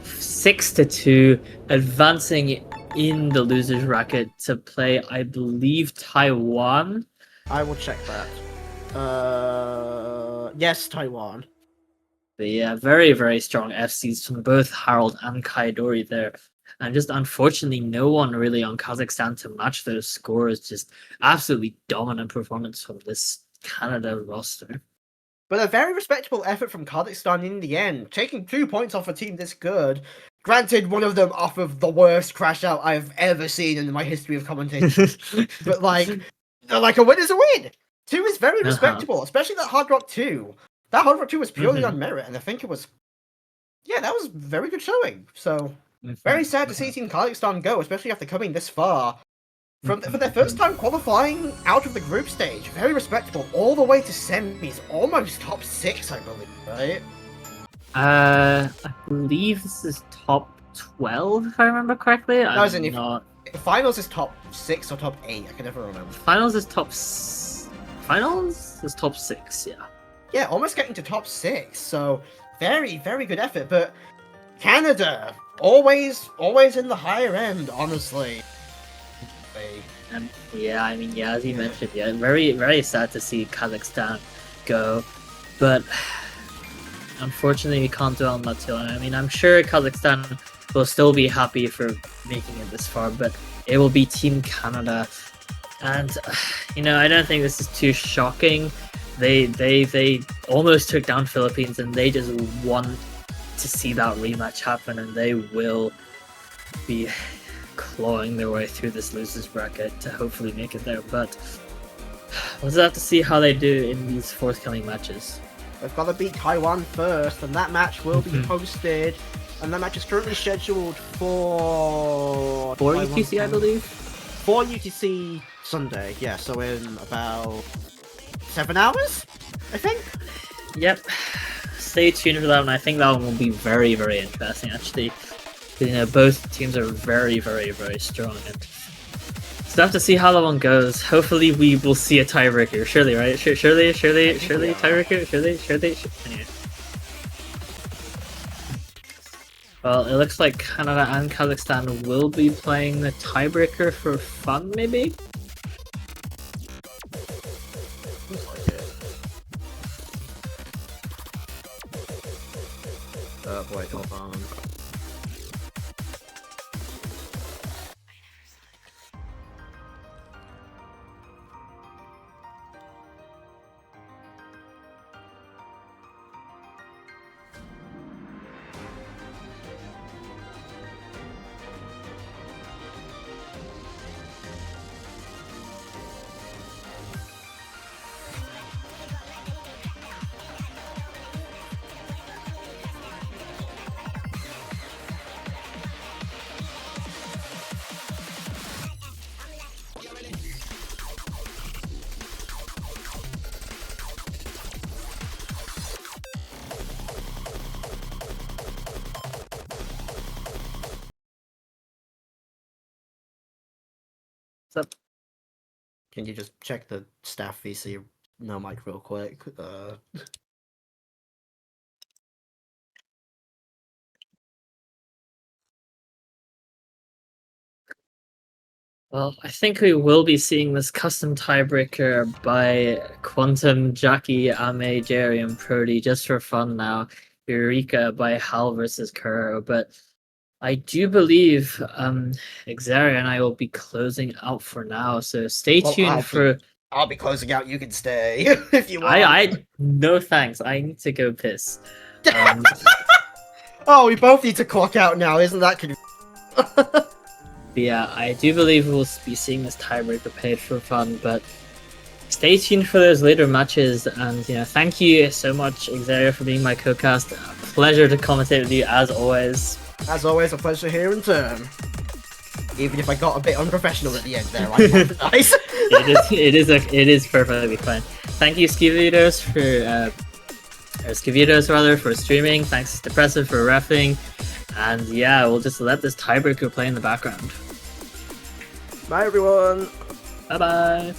6-2, advancing in the losers bracket to play, I believe, Taiwan. I will check that. Yes, Taiwan. But yeah, very, very strong FCs from both Harold and Kaidori there. And just unfortunately, no one really on Kazakhstan to match those scores. Just absolutely dominant performance from this Canada roster. But a very respectable effort from Kazakhstan in the end, taking 2 points off a team this good. Granted, one of them off of the worst crash out I've ever seen in my history of commentating. But like a win is a win. 2 is very respectable, especially that Hard Rock 2. That Hard Rock 2 was purely on merit, and I think it was... Yeah, that was very good showing. So, very sad to see Team Kazakhstan go, especially after coming this far. For their first time qualifying out of the group stage, very respectable, all the way to semis, almost top 6, I believe, right? I believe this is top 12, if I remember correctly. No, the finals is top 6 or top 8, I can never remember. Finals is top 6, yeah. Yeah, almost getting to top 6, so very, very good effort, but Canada, always in the higher end, honestly. Yeah, I mean, yeah, as you mentioned, yeah, very, very sad to see Kazakhstan go, but unfortunately we can't dwell on that too long. I mean, I'm sure Kazakhstan will still be happy for making it this far, but it will be Team Canada, and you know, I don't think this is too shocking. They almost took down Philippines, and they just want to see that rematch happen, and they will be clawing their way through this losers bracket to hopefully make it there. But we'll just have to see how they do in these forthcoming matches. They've got to beat Taiwan first, and that match will be posted. And that match is currently scheduled for 4 UTC, I believe. 4 UTC Sunday, yeah. So in about 7 hours, I think. Yep. Stay tuned for that one. I think that one will be very, very interesting, actually. You know, both teams are very, very, very strong, and so have to see how that one goes. Hopefully, we will see a tiebreaker. Surely, right? Surely, tiebreaker. Surely. Anyway. Well, it looks like Canada and Kazakhstan will be playing the tiebreaker for fun, maybe. Oh boy, hold on. What's up? Can you just check the staff VC no mic real quick? Well, I think we will be seeing this custom tiebreaker by Quantum, Jackie, Ame, Jerry, and Prody just for fun now. Eureka by Hal versus Kuro, but I do believe Xaria and I will be closing out for now, so stay Well, tuned I'll be closing out. You can stay if you want. I no thanks. I need to go piss. Oh, we both need to clock out now. Isn't that But yeah, I do believe we'll be seeing this tiebreaker played for fun, but stay tuned for those later matches. And thank you so much, Xavier, for being my co-cast. Pleasure to commentate with you as always. As always, a pleasure here in turn. Even if I got a bit unprofessional at the end there, I apologize. it is perfectly fine. Thank you, Skividos for streaming. Thanks, Depressive, for reffing. And yeah, we'll just let this tiebreaker play in the background. Bye, everyone. Bye bye.